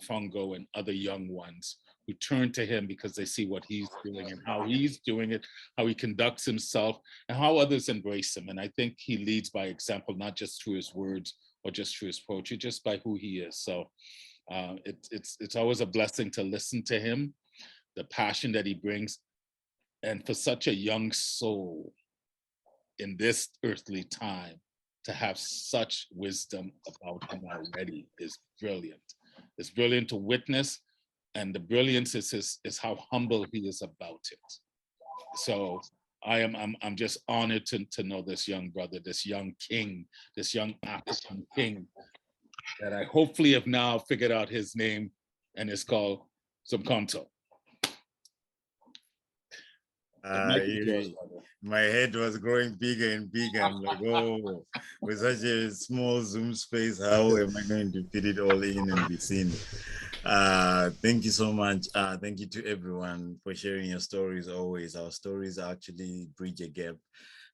[SPEAKER 1] Fongo and other young ones who turn to him because they see what he's doing and how he's doing it, how he conducts himself, and how others embrace him. And I think he leads by example, not just through his words or just through his poetry, just by who he is. So it's always a blessing to listen to him, the passion that he brings. And for such a young soul in this earthly time to have such wisdom about him already is brilliant. It's brilliant to witness, and the brilliance is how humble he is about it. So I'm just honored to know this young brother, this young king, this young African king that I hopefully have now figured out his name, and it's called Zimkonto.
[SPEAKER 8] My head was growing bigger and bigger. I'm like, oh, with such a small Zoom space, how am I going to fit it all in and be seen? Thank you so much. Thank you to everyone for sharing your stories always. Our stories actually bridge a gap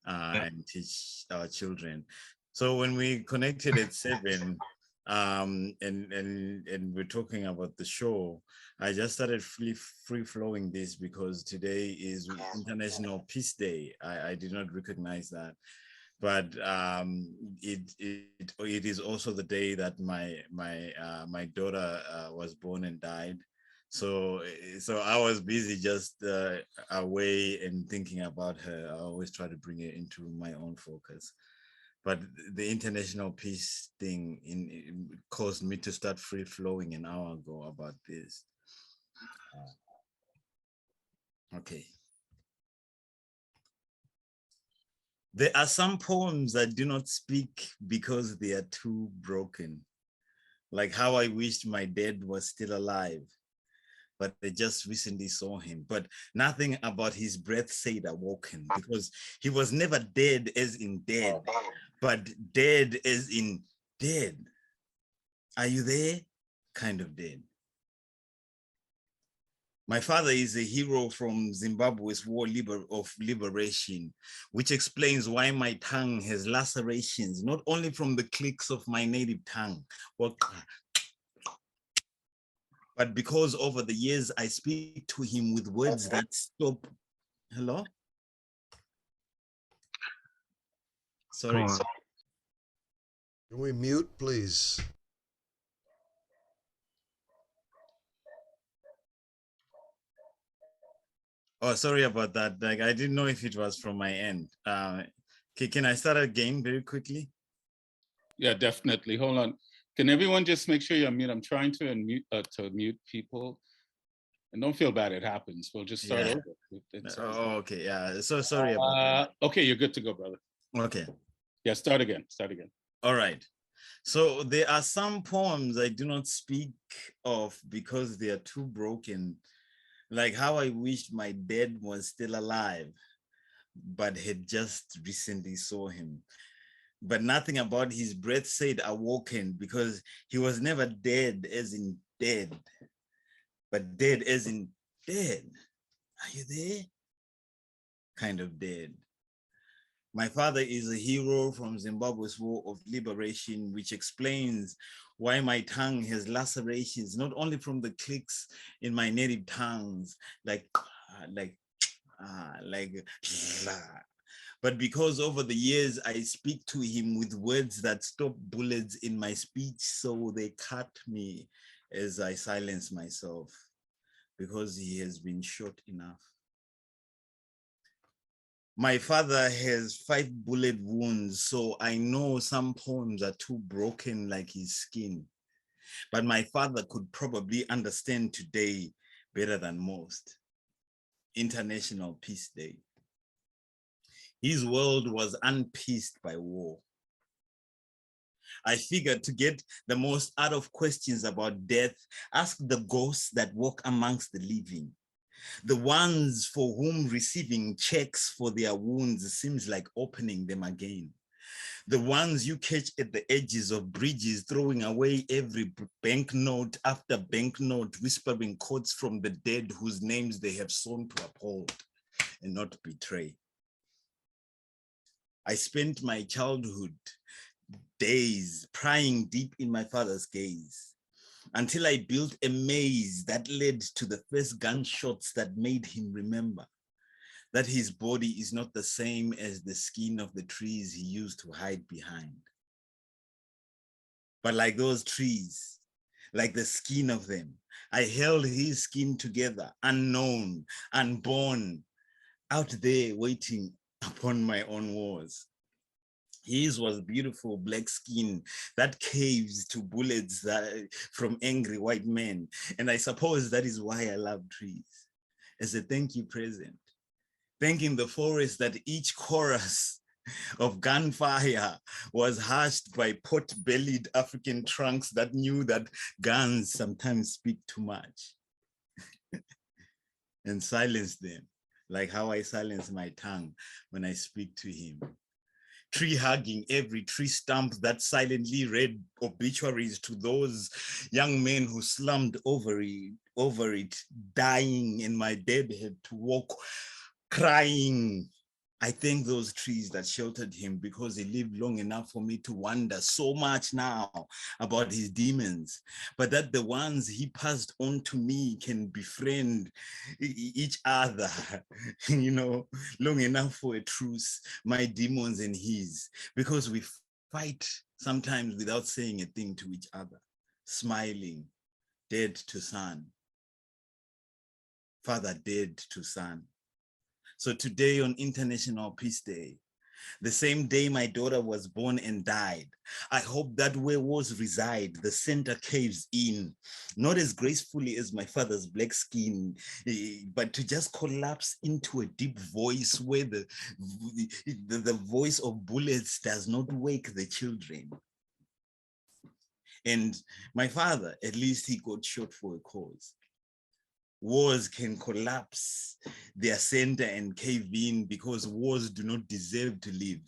[SPEAKER 8] and teach our children. So when we connected at 7, and we're talking about the show, I just started free flowing this because today is International Peace Day. I did not recognize that, but it is also the day that my daughter was born and died. So I was busy just away and thinking about her. I always try to bring it into my own focus. But the international peace thing caused me to start free flowing an hour ago about this. Okay. There are some poems that do not speak because they are too broken. Like how I wished my dad was still alive, but I just recently saw him. But nothing about his breath said awoken, because he was never dead as in dead, but dead as in dead. Are you there? Kind of dead. My father is a hero from Zimbabwe's war of liberation, which explains why my tongue has lacerations, not only from the clicks of my native tongue, but because over the years I speak to him with words that stop. Hello? Sorry.
[SPEAKER 2] Can we mute, please?
[SPEAKER 8] Oh, sorry about that. Like, I didn't know if it was from my end. Can I start again very quickly?
[SPEAKER 1] Yeah, definitely. Hold on. Can everyone just make sure you're mute? I'm trying to mute people. And don't feel bad, it happens. We'll just start over.
[SPEAKER 8] Oh, okay, yeah. So sorry about that.
[SPEAKER 1] Okay, you're good to go, brother.
[SPEAKER 8] Okay.
[SPEAKER 1] Yeah, start again.
[SPEAKER 8] All right. So there are some poems I do not speak of because they are too broken. Like how I wished my dad was still alive, but had just recently saw him. But nothing about his breath said awoken, because he was never dead as in dead, but dead as in dead. Are you there? Kind of dead. My father is a hero from Zimbabwe's war of liberation, which explains why my tongue has lacerations, not only from the clicks in my native tongues, like But because over the years, I speak to him with words that stop bullets in my speech, so they cut me as I silence myself, because he has been shot enough. My father has 5 bullet wounds, so I know some poems are too broken like his skin. But my father could probably understand today better than most. International Peace Day. His world was unpieced by war. I figured to get the most out of questions about death, ask the ghosts that walk amongst the living. The ones for whom receiving checks for their wounds seems like opening them again. The ones you catch at the edges of bridges, throwing away every banknote after banknote, whispering quotes from the dead whose names they have sworn to uphold and not betray. I spent my childhood days prying deep in my father's gaze until I built a maze that led to the first gunshots that made him remember that his body is not the same as the skin of the trees he used to hide behind. But like those trees, like the skin of them, I held his skin together, unknown, unborn, out there waiting upon my own wars. His was beautiful black skin that caves to bullets from angry white men. And I suppose that is why I love trees. As a thank you present, thanking the forest that each chorus of gunfire was hushed by pot-bellied African trunks that knew that guns sometimes speak too much and silenced them, like how I silence my tongue when I speak to him. Tree hugging every tree stump that silently read obituaries to those young men who slumped over it, dying, and my dad had to walk crying. I thank those trees that sheltered him because he lived long enough for me to wonder so much now about his demons, but that the ones he passed on to me can befriend each other, you know, long enough for a truce, my demons and his, because we fight sometimes without saying a thing to each other, smiling, dead to son, father dead to son. So today on International Peace Day, the same day my daughter was born and died, I hope that where wars reside, the center caves in, not as gracefully as my father's black skin, but to just collapse into a deep voice where the voice of bullets does not wake the children. And my father, at least he got shot for a cause. Wars can collapse their center and cave in because wars do not deserve to live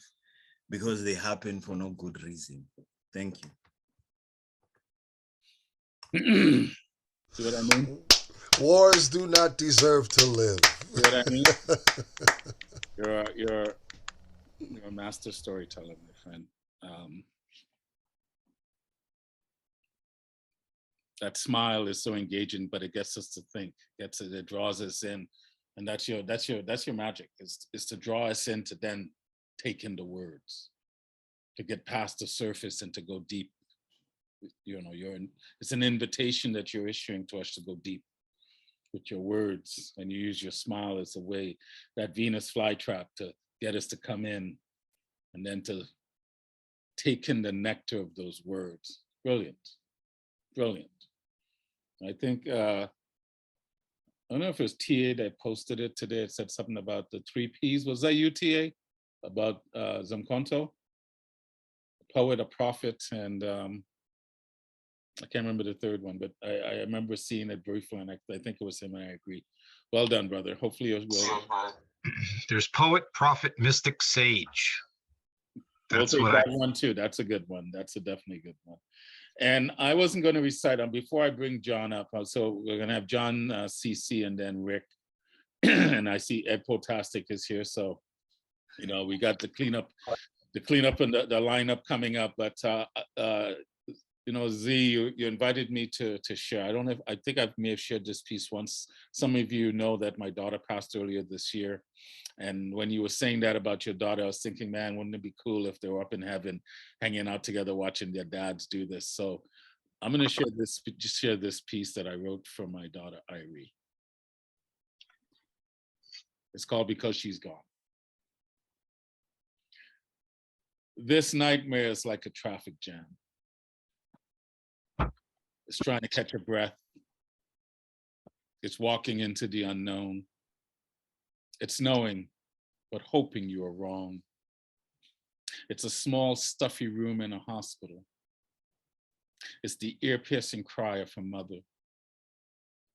[SPEAKER 8] because they happen for no good reason. Thank
[SPEAKER 1] See what I mean?
[SPEAKER 2] Wars do not deserve to live.
[SPEAKER 1] See what I mean? You're a master storyteller, my friend. That smile is so engaging, but it gets us to think. It draws us in, and that's your magic. Is to draw us in to then take in the words, to get past the surface and to go deep. You know, it's an invitation that you're issuing to us to go deep with your words, and you use your smile as a way, that Venus flytrap, to get us to come in and then to take in the nectar of those words. Brilliant, brilliant. I think, I don't know if it was TA that posted it today. It said something about the 3 Ps. Was that you, TA? About Zumkonto? A poet, a prophet, and I can't remember the third one, but I remember seeing it briefly, and I think it was him, and I agree. Well done, brother. Hopefully it will.
[SPEAKER 9] There's poet, prophet, mystic, sage.
[SPEAKER 1] That's we'll take that one too. That's a good one. That's a definitely good one. And I wasn't going to recite them before I bring John up. So we're going to have John, CC, and then Rick. And I see Ed Potastic is here. So, you know, we got the cleanup and the lineup coming up. But, you know, Z, you invited me to share. I don't know if, I think I may have shared this piece once. Some of you know that my daughter passed earlier this year. And when you were saying that about your daughter, I was thinking, man, wouldn't it be cool if they were up in heaven, hanging out together, watching their dads do this? So I'm going to share this piece that I wrote for my daughter, Irie. It's called Because She's Gone. This nightmare is like a traffic jam. It's trying to catch a breath. It's walking into the unknown. It's knowing, but hoping you are wrong. It's a small, stuffy room in a hospital. It's the ear-piercing cry of a mother.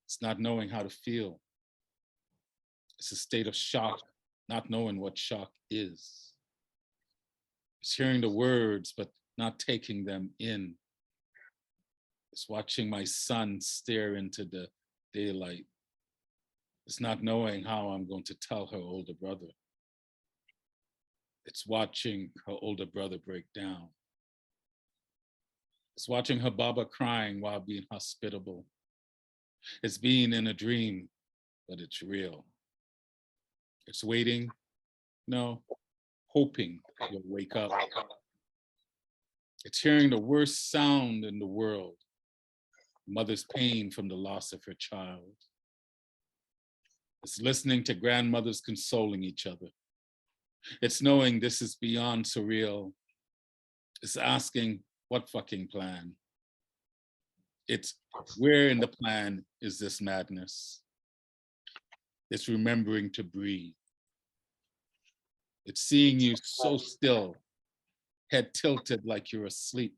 [SPEAKER 1] It's not knowing how to feel. It's a state of shock, not knowing what shock is. It's hearing the words, but not taking them in. It's watching my son stare into the daylight. It's not knowing how I'm going to tell her older brother. It's watching her older brother break down. It's watching her Baba crying while being hospitable. It's being in a dream, but it's real. It's waiting, no, hoping you'll wake up. It's hearing the worst sound in the world, mother's pain from the loss of her child. It's listening to grandmothers consoling each other. It's knowing this is beyond surreal. It's asking, what fucking plan? It's where in the plan is this madness? It's remembering to breathe. It's seeing you so still, head tilted like you're asleep.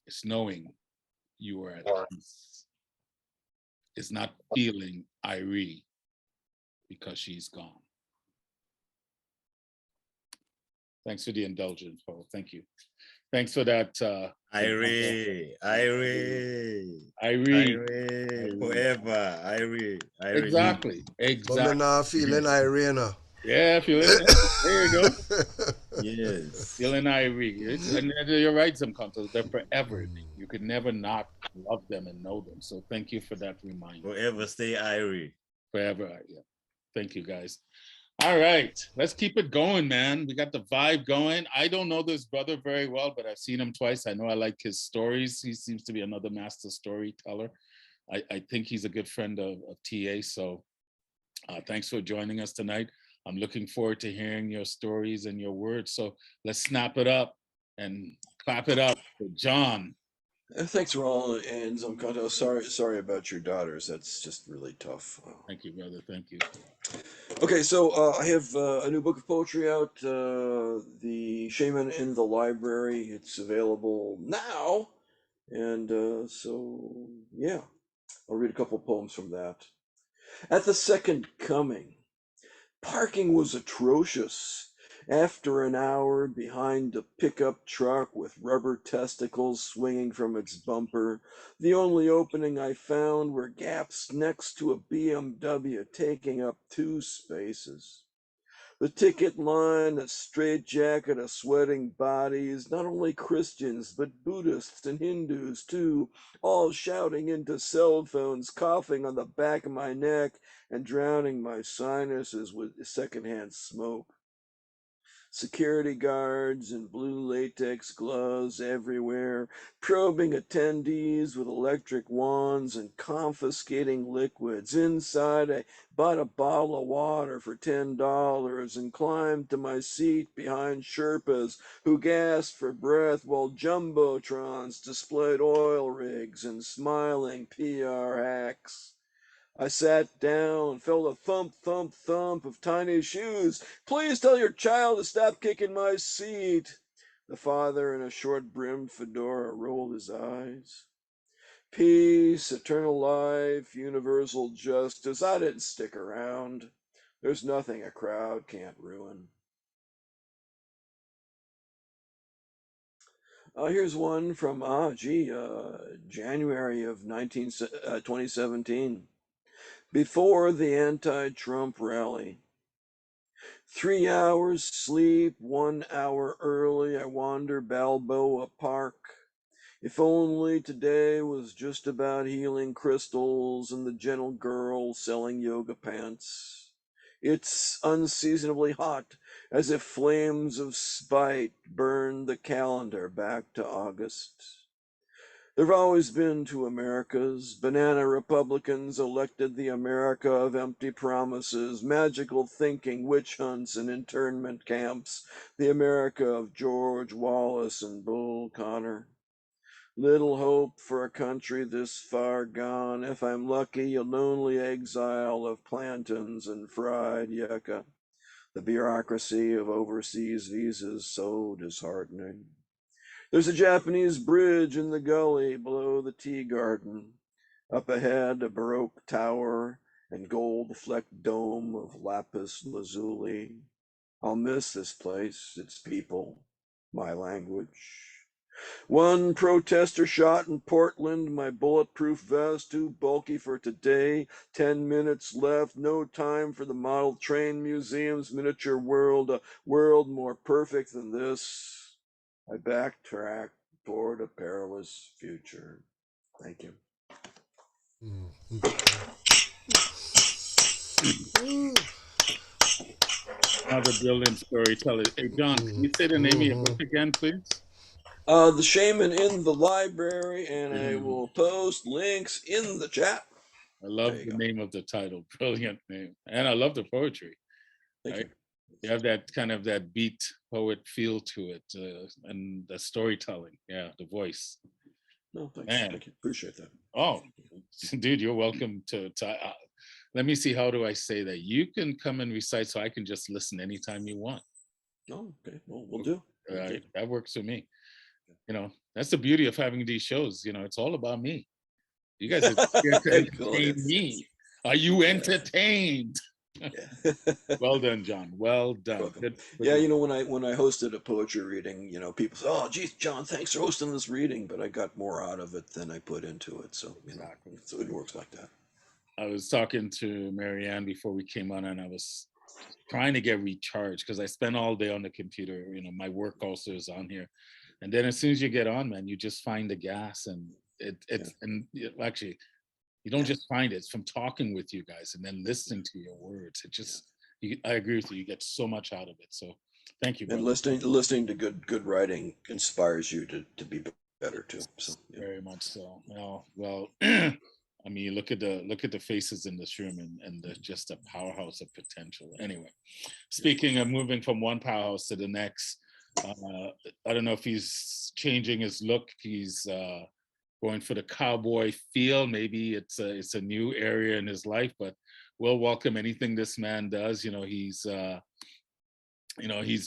[SPEAKER 1] It's knowing you are at peace. It's not feeling Irie because she's gone. Thanks for the indulgence, Paul. Thank you. Thanks for that.
[SPEAKER 8] Irie, forever, Irie.
[SPEAKER 1] Exactly.
[SPEAKER 2] But me not feeling Irena.
[SPEAKER 1] Yeah, feeling it. There you go.
[SPEAKER 8] Yes.
[SPEAKER 1] Feeling Irie. And you're right, some concepts. They're forever. You could never not love them and know them. So thank you for that reminder.
[SPEAKER 8] Forever stay Irie.
[SPEAKER 1] Forever. Yeah. Thank you, guys. All right, let's keep it going, man. We got the vibe going. I don't know this brother very well, but I've seen him twice. I know I like his stories. He seems to be another master storyteller. I think he's a good friend of TA. So thanks for joining us tonight. I'm looking forward to hearing your stories and your words. So let's snap it up and clap it up for John.
[SPEAKER 5] Thanks, Ron and Zamkanto. Sorry about your daughters. That's just really tough.
[SPEAKER 1] Thank you, brother. Thank you.
[SPEAKER 5] Okay, so I have a new book of poetry out, The Shaman in the Library. It's available now. And so, yeah, I'll read a couple poems from that. At the second coming, parking was atrocious. After an hour behind a pickup truck with rubber testicles swinging from its bumper, the only opening I found were gaps next to a BMW taking up 2 spaces. The ticket line, a straitjacket of sweating bodies, not only Christians, but Buddhists and Hindus too, all shouting into cell phones, coughing on the back of my neck, and drowning my sinuses with secondhand smoke. Security guards in blue latex gloves everywhere, probing attendees with electric wands and confiscating liquids. Inside, I bought a bottle of water for $10 and climbed to my seat behind Sherpas who gasped for breath while jumbotrons displayed oil rigs and smiling PR hacks. I sat down, felt a thump, thump, thump of tiny shoes. Please tell your child to stop kicking my seat. The father in a short brimmed fedora rolled his eyes. Peace, eternal life, universal justice. I didn't stick around. There's nothing a crowd can't ruin. Here's one from, January of 2017. Before the anti-Trump rally. 3 hours sleep, 1 hour early, I wander Balboa Park. If only today was just about healing crystals and the gentle girl selling yoga pants. It's unseasonably hot, as if flames of spite burned the calendar back to August. There've always been two Americas. Banana Republicans elected the America of empty promises, magical thinking, witch hunts, and internment camps. The America of George Wallace and Bull Connor. Little hope for a country this far gone. If I'm lucky, a lonely exile of plantains and fried yucca. The bureaucracy of overseas visas so disheartening. There's a Japanese bridge in the gully below the tea garden. Up ahead, a Baroque tower and gold-flecked dome of lapis lazuli. I'll miss this place, its people, my language. One protester shot in Portland, my bulletproof vest too bulky for today. 10 minutes left, no time for the model train museum's miniature world, a world more perfect than this. I backtrack toward a perilous future. Thank you.
[SPEAKER 1] Another brilliant storyteller. Hey, John, can you say the name of your book again, please?
[SPEAKER 5] The Shaman in the Library, and I will post links in the chat.
[SPEAKER 1] I love the name of the title. Brilliant name. And I love the poetry.
[SPEAKER 5] Thank you.
[SPEAKER 1] You have that kind of that beat poet feel to it, and the storytelling. Yeah, the voice.
[SPEAKER 5] No, thanks. Thank you. Appreciate that.
[SPEAKER 1] Oh, dude, you're welcome to let me see, how do I say that? You can come and recite so I can just listen anytime you want.
[SPEAKER 5] Oh, okay. Well, we'll do.
[SPEAKER 1] That works for me. You know, that's the beauty of having these shows. You know, it's all about me. You guys are here to entertain me. Are you entertained?
[SPEAKER 5] Yeah.
[SPEAKER 1] Well done, John. Well done. Good.
[SPEAKER 5] Yeah, you know, when I hosted a poetry reading, you know, people say, "Oh, geez, John, thanks for hosting this reading," but I got more out of it than I put into it. So, you know, so it works like that.
[SPEAKER 1] I was talking to Marianne before we came on, and I was trying to get recharged because I spend all day on the computer. You know, my work also is on here. And then as soon as you get on, man, you just find the gas, and actually, you don't just find it. It's from talking with you guys and then listening to your words. It just, I agree with you. You get so much out of it. So thank you.
[SPEAKER 5] And listening to good writing inspires you to be better too. So
[SPEAKER 1] very much so. Well, I mean, you look at the faces in this room, and just a powerhouse of potential. Anyway, speaking of moving from one powerhouse to the next, I don't know if he's changing his look. He's going for the cowboy feel. Maybe it's a new area in his life, but we'll welcome anything this man does. You know, he's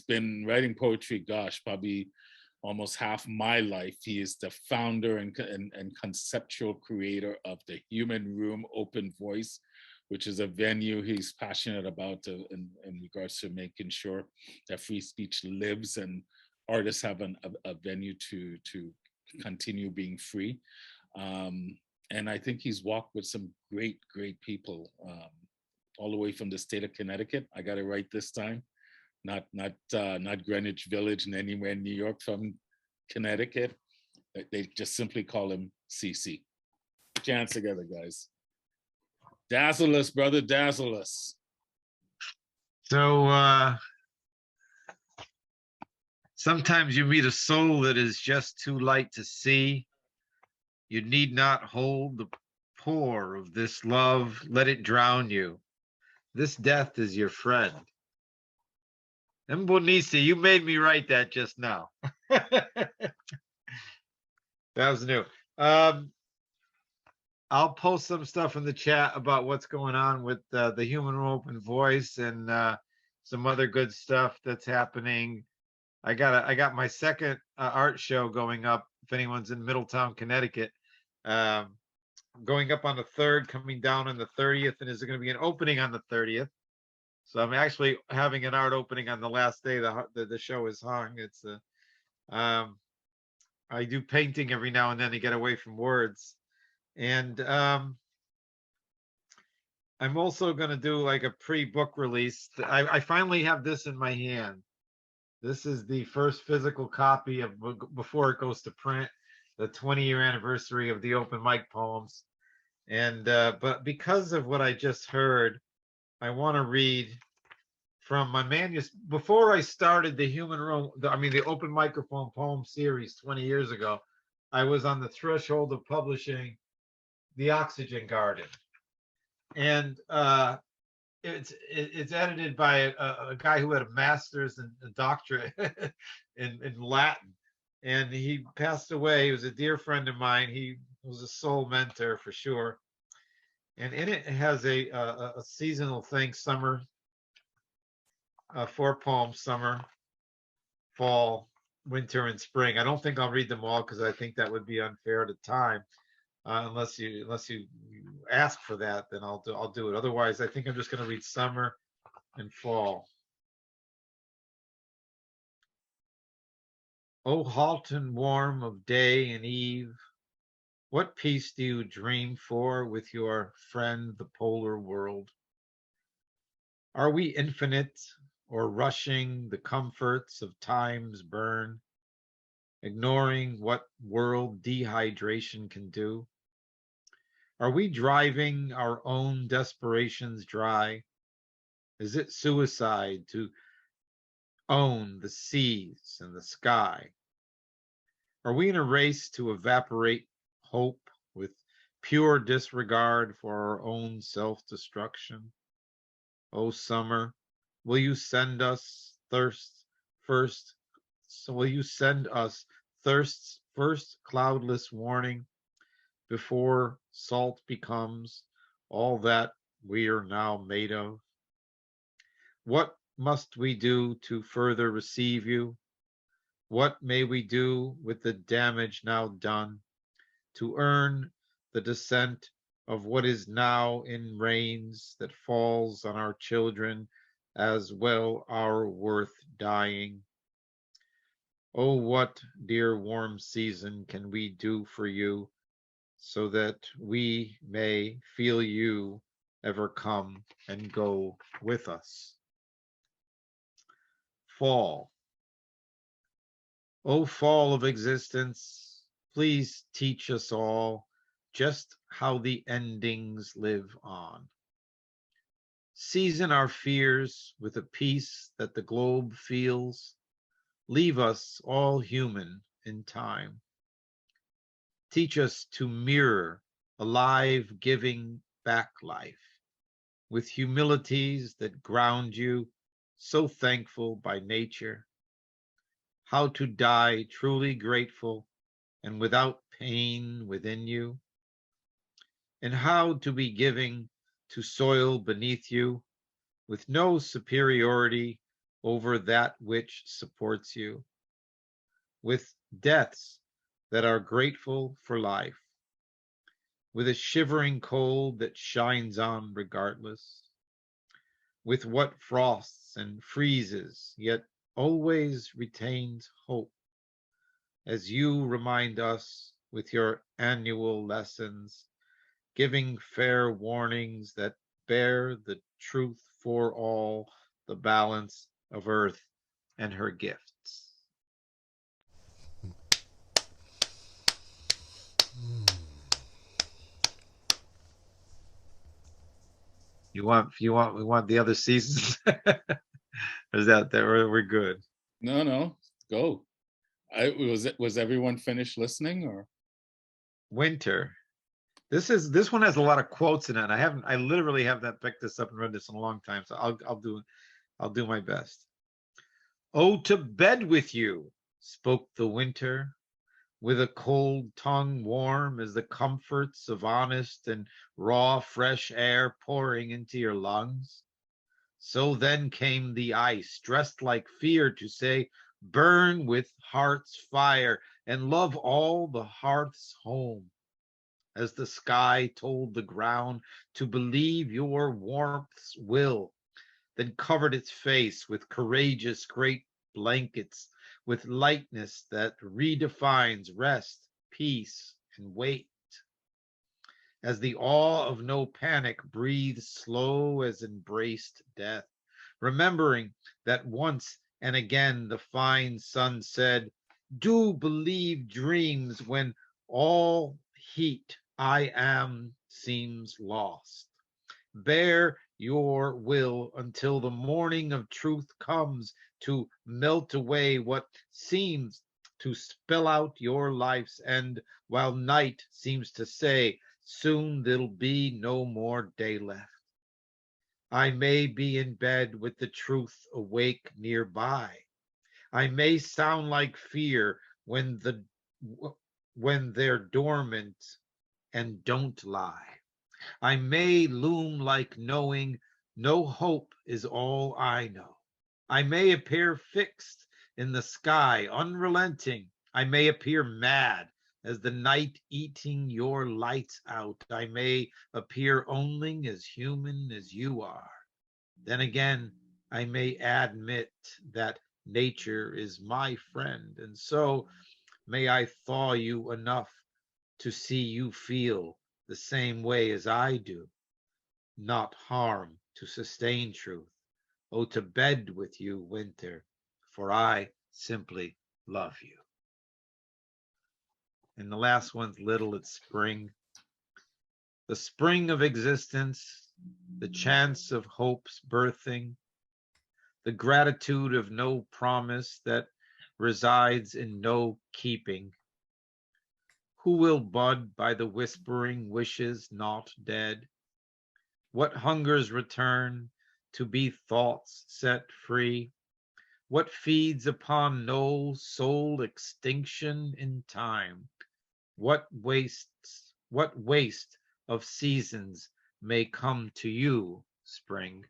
[SPEAKER 1] been writing poetry, gosh, probably almost half my life. He is the founder and conceptual creator of the Human Room Open Voice, which is a venue he's passionate about in regards to making sure that free speech lives and artists have a venue to continue being free. And I think he's walked with some great people all the way from the state of Connecticut. I got it right this time. Not Greenwich Village and anywhere in New York, from Connecticut. They just simply call him CC. Put your hands together, guys. Dazzle us, brother, dazzle us.
[SPEAKER 9] So sometimes you meet a soul that is just too light to see. You need not hold the pour of this love. Let it drown you. This death is your friend. Mbonisi, you made me write that just now. That was new. I'll post some stuff in the chat about what's going on with the Human Open Voice and some other good stuff that's happening. I got my second art show going up. If anyone's in Middletown, Connecticut, going up on the 3rd, coming down on the 30th, and is going to be an opening on the 30th. So I'm actually having an art opening on the last day the show is hung. It's I do painting every now and then to get away from words. And I'm also going to do like a pre-book release. I finally have this in my hand. This is the first physical copy of, before it goes to print, the 20-year anniversary of the open mic poems. And but because of what I just heard, I want to read from my manuscript. Before I started the Human Room, the Open Microphone Poem Series 20 years ago, I was on the threshold of publishing The Oxygen Garden. And it's edited by a guy who had a master's and a doctorate in Latin. And he passed away. He was a dear friend of mine. He was a soul mentor for sure. And in it has a seasonal thing, summer, 4 poems, summer, fall, winter, and spring. I don't think I'll read them all because I think that would be unfair to time. Unless you ask for that, then I'll do it. Otherwise, I think I'm just going to read summer and fall. O halt and warm of day and eve, what peace do you dream for with your friend the polar world? Are we infinite or rushing the comforts of time's burn, ignoring what world dehydration can do? Are we driving our own desperations dry? Is it suicide to own the seas and the sky? Are we in a race to evaporate hope with pure disregard for our own self-destruction? O summer, will you send us thirst's first cloudless warning before salt becomes all that we are now made of? What must we do to further receive you? What may we do with the damage now done to earn the descent of what is now in rains that falls on our children as well our worth dying? Oh, what, dear warm season, can we do for you so that we may feel you ever come and go with us? Fall. O fall of existence, please teach us all just how the endings live on. Season our fears with a peace that the globe feels. Leave us all human in time. Teach us to mirror a live giving back life with humilities that ground you, so thankful by nature. How to die truly grateful and without pain within you, and how to be giving to soil beneath you with no superiority over that which supports you, with deaths that are grateful for life, with a shivering cold that shines on regardless, with what frosts and freezes yet always retains hope, as you remind us with your annual lessons, giving fair warnings that bear the truth for all the balance of earth and her gifts. We want the other seasons? Is that we're good?
[SPEAKER 1] No, go. Was everyone finished listening or?
[SPEAKER 9] Winter. This one has a lot of quotes in it. I literally haven't picked this up and read this in a long time, so I'll do my best. Oh, to bed with you, spoke the winter, with a cold tongue warm as the comforts of honest and raw fresh air pouring into your lungs. So then came the ice, dressed like fear to say, burn with heart's fire and love all the hearth's home. As the sky told the ground to believe your warmth's will, then covered its face with courageous great blankets, with lightness that redefines rest, peace, and weight. As the awe of no panic breathes slow as embraced death, remembering that once and again the fine sun said, do believe dreams when all heat I am seems lost. Bear your will until the morning of truth comes to melt away what seems to spell out your life's end, while night seems to say, soon there'll be no more day left. I may be in bed with the truth awake nearby. I may sound like fear when they're dormant and don't lie. I may loom like knowing no hope is all I know. I may appear fixed in the sky, unrelenting. I may appear mad as the night eating your lights out. I may appear only as human as you are. Then again, I may admit that nature is my friend, and so may I thaw you enough to see you feel the same way as I do, not harm to sustain truth. Oh, to bed with you, winter, for I simply love you. And the last one's little, it's spring. The spring of existence, the chance of hope's birthing, the gratitude of no promise that resides in no keeping. Who will bud by the whispering wishes not dead? What hungers return to be thoughts set free? What feeds upon no soul extinction in time? What waste of seasons may come to you, spring?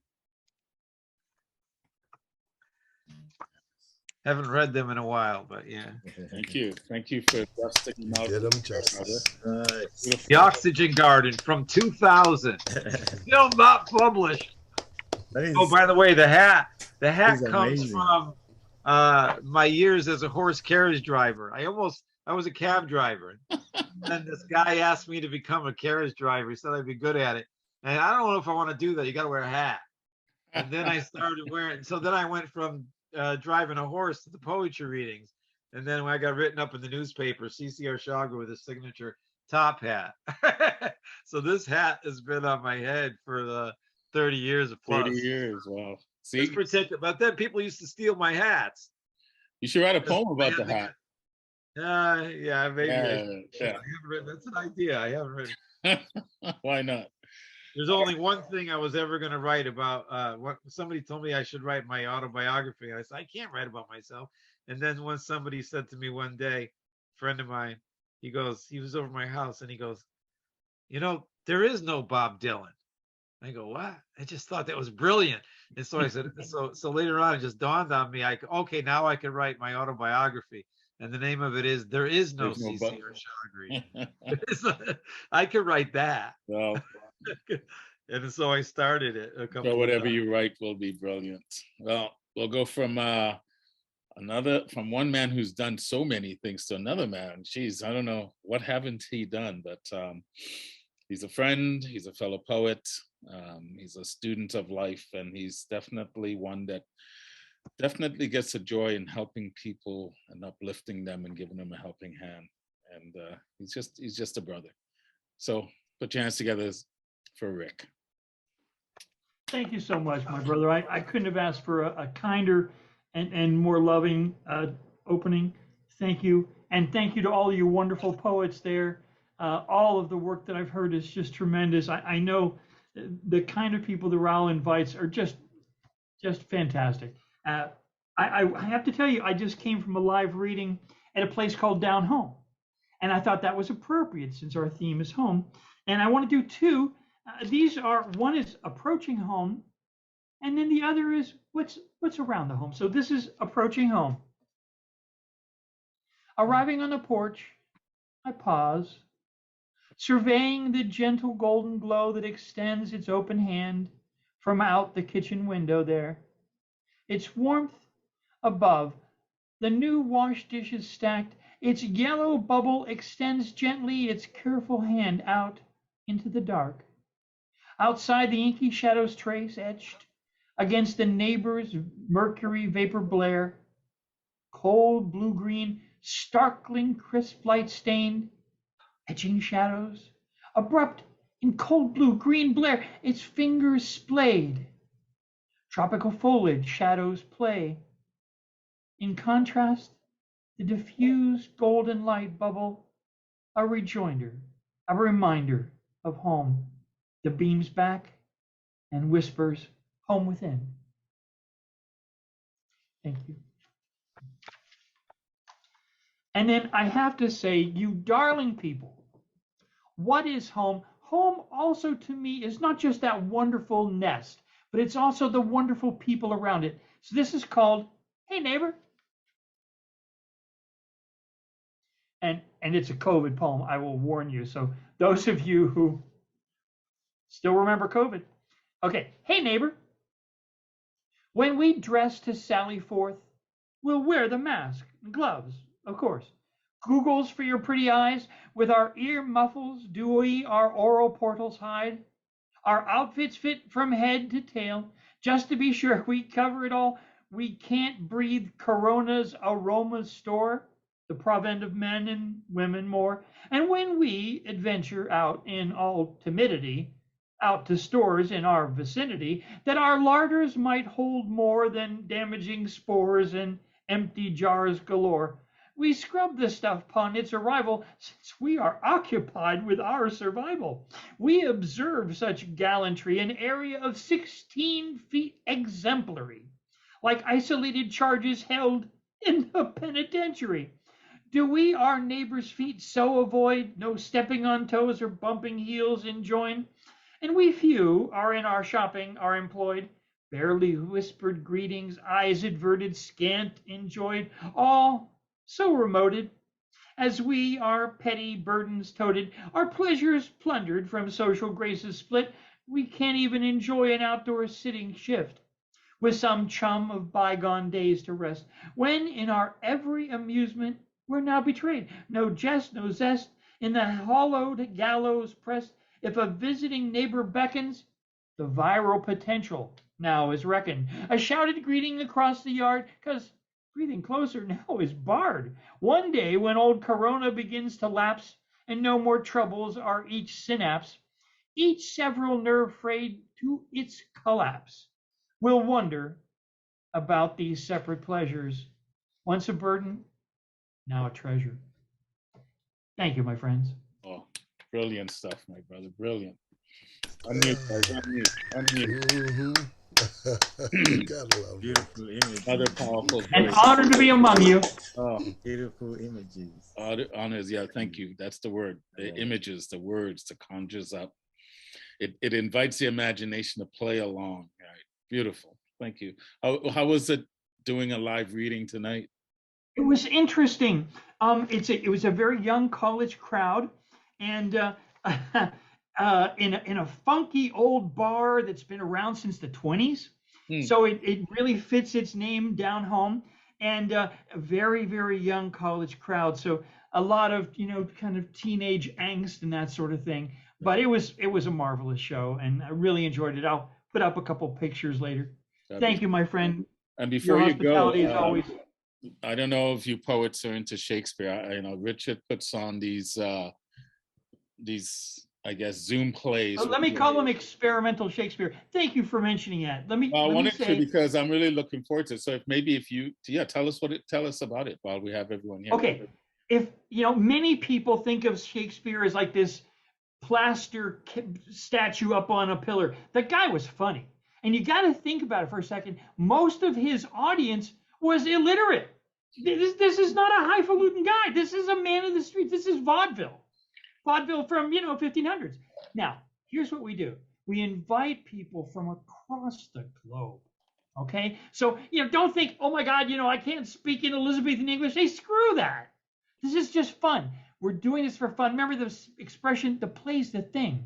[SPEAKER 9] Haven't read them in a while, but yeah.
[SPEAKER 1] Thank you. Thank you for dusting them out.
[SPEAKER 2] Did them justice.
[SPEAKER 9] The Oxygen Garden from 2000. Still not published. Oh, by the way, the hat comes
[SPEAKER 8] amazing.
[SPEAKER 9] from my years as a horse carriage driver. I was a cab driver. And this guy asked me to become a carriage driver. He said I'd be good at it. And I don't know if I want to do that. You got to wear a hat. And then I started wearing, so then I went from driving a horse to the poetry readings. And then when I got written up in the newspaper, CCR Shaga with his signature top hat. So this hat has been on my head for the 30 years plus.
[SPEAKER 1] 30 years, wow. See,
[SPEAKER 9] It's protected, but then people used to steal my hats.
[SPEAKER 1] you should write a poem about the hat.
[SPEAKER 9] Yeah, maybe.
[SPEAKER 1] Yeah,
[SPEAKER 9] I haven't written, that's an idea. I haven't written.
[SPEAKER 1] Why not?
[SPEAKER 9] There's only one thing I was ever going to write about. What somebody told me I should write my autobiography. And I said, I can't write about myself. And then when somebody said to me one day, a friend of mine, he was over my house and he goes, there is no Bob Dylan. I go, what? I just thought that was brilliant. And so I said, so later on, it just dawned on me. Okay, now I can write my autobiography. And the name of it is There Is No CCR Shagri. I could write that.
[SPEAKER 1] Well,
[SPEAKER 9] and so I started it a couple
[SPEAKER 1] so whatever
[SPEAKER 9] of times.
[SPEAKER 1] you write will be brilliant. Well, we'll go from one man who's done so many things to another man. Geez, I don't know what haven't he done, but he's a friend, he's a fellow poet, he's a student of life, and he's definitely one that definitely gets a joy in helping people and uplifting them and giving them a helping hand. And he's just a brother. So put your hands together for Rick.
[SPEAKER 10] Thank you so much, my brother. I couldn't have asked for a kinder and more loving opening. Thank you. And thank you to all you wonderful poets there. All of the work that I've heard is just tremendous. I know the kind of people that Raul invites are just fantastic. I have to tell you, I just came from a live reading at a place called Down Home. And I thought that was appropriate since our theme is home. And I want to do two. One is approaching home, and then the other is what's around the home. So this is approaching home. Arriving on the porch, I pause, surveying the gentle golden glow that extends its open hand from out the kitchen window there. Its warmth above, the new washed dishes stacked, its yellow bubble extends gently its careful hand out into the dark. Outside, the inky shadows trace etched against the neighbor's mercury vapor blare. Cold blue-green, starkling crisp light stained, etching shadows, abrupt In cold blue, green blare, its fingers splayed. Tropical foliage shadows play. In contrast, the diffused golden light bubble, a rejoinder, a reminder of home. The beams back and whispers, home within. Thank you. And then I have to say, you darling people, what is home? Home also to me is not just that wonderful nest, but it's also the wonderful people around it. So this is called, Hey Neighbor. And it's a COVID poem, I will warn you. So those of you who still remember COVID. Okay, hey neighbor. When we dress to sally forth, we'll wear the mask and gloves, of course. Googles for your pretty eyes, with our ear muffles do we our oral portals hide. Our outfits fit from head to tail, just to be sure we cover it all. We can't breathe Corona's aromas store, the provend of men and women more. And when we adventure out in all timidity, out to stores in our vicinity, that our larders might hold more than damaging spores and empty jars galore, we scrub the stuff upon its arrival, since we are occupied with our survival. We observe such gallantry, an area of 16 feet exemplary, like isolated charges held in the penitentiary. Do we our neighbors' feet so avoid, no stepping on toes or bumping heels enjoin? And we few are in our shopping are employed, barely whispered greetings, eyes averted, scant enjoyed, all so remoted, as we our petty burdens toted, our pleasures plundered, from social graces split, we can't even enjoy an outdoor sitting shift, with some chum of bygone days to rest, when in our every amusement we're now betrayed, no jest, no zest, in the hollowed gallows pressed, if a visiting neighbor beckons, the viral potential now is reckoned. A shouted greeting across the yard, 'cause breathing closer now is barred. One day when old Corona begins to lapse, and no more troubles are each synapse, each several nerve frayed to its collapse, will wonder about these separate pleasures, once a burden, now a treasure. Thank you, my friends.
[SPEAKER 1] Oh, brilliant stuff, my brother. Brilliant. Unmute, guys. Unmute.
[SPEAKER 2] Gotta love it.
[SPEAKER 8] Beautiful images.
[SPEAKER 1] Other powerful
[SPEAKER 10] An
[SPEAKER 1] voice.
[SPEAKER 10] honor to be among you.
[SPEAKER 1] Oh,
[SPEAKER 8] Beautiful images.
[SPEAKER 1] honors. Yeah, thank you. That's the word. The images, the words, the conjures up. It invites the imagination to play along. Right. Beautiful. Thank you. How was it doing a live reading tonight?
[SPEAKER 10] It was interesting. It was a very young college crowd, and in a funky old bar that's been around since the 20s. So it really fits its name down home, and a very, very young college crowd. So a lot of, kind of teenage angst and that sort of thing. But it was a marvelous show, and I really enjoyed it. I'll put up a couple pires later. Thank you, my friend.
[SPEAKER 1] And before
[SPEAKER 10] Your
[SPEAKER 1] you go,
[SPEAKER 10] hospitality is always.
[SPEAKER 1] I don't know if you poets are into Shakespeare. Richard puts on these, I guess, Zoom plays.
[SPEAKER 10] Let me call them experimental Shakespeare. Thank you for mentioning that.
[SPEAKER 1] I wanted to, because I'm really looking forward to it. So if you tell us about it while we have everyone here.
[SPEAKER 10] Okay, if many people think of Shakespeare as like this plaster statue up on a pillar. The guy was funny, and you got to think about it for a second. Most of his audience was illiterate. This is not a highfalutin guy. This is a man of the streets. This is vaudeville from 1500s. Now, here's what we do. We invite people from across the globe. Okay, so don't think, oh my God, I can't speak in Elizabethan English. Hey, screw that. This is just fun. We're doing this for fun. Remember the expression, the play's the thing.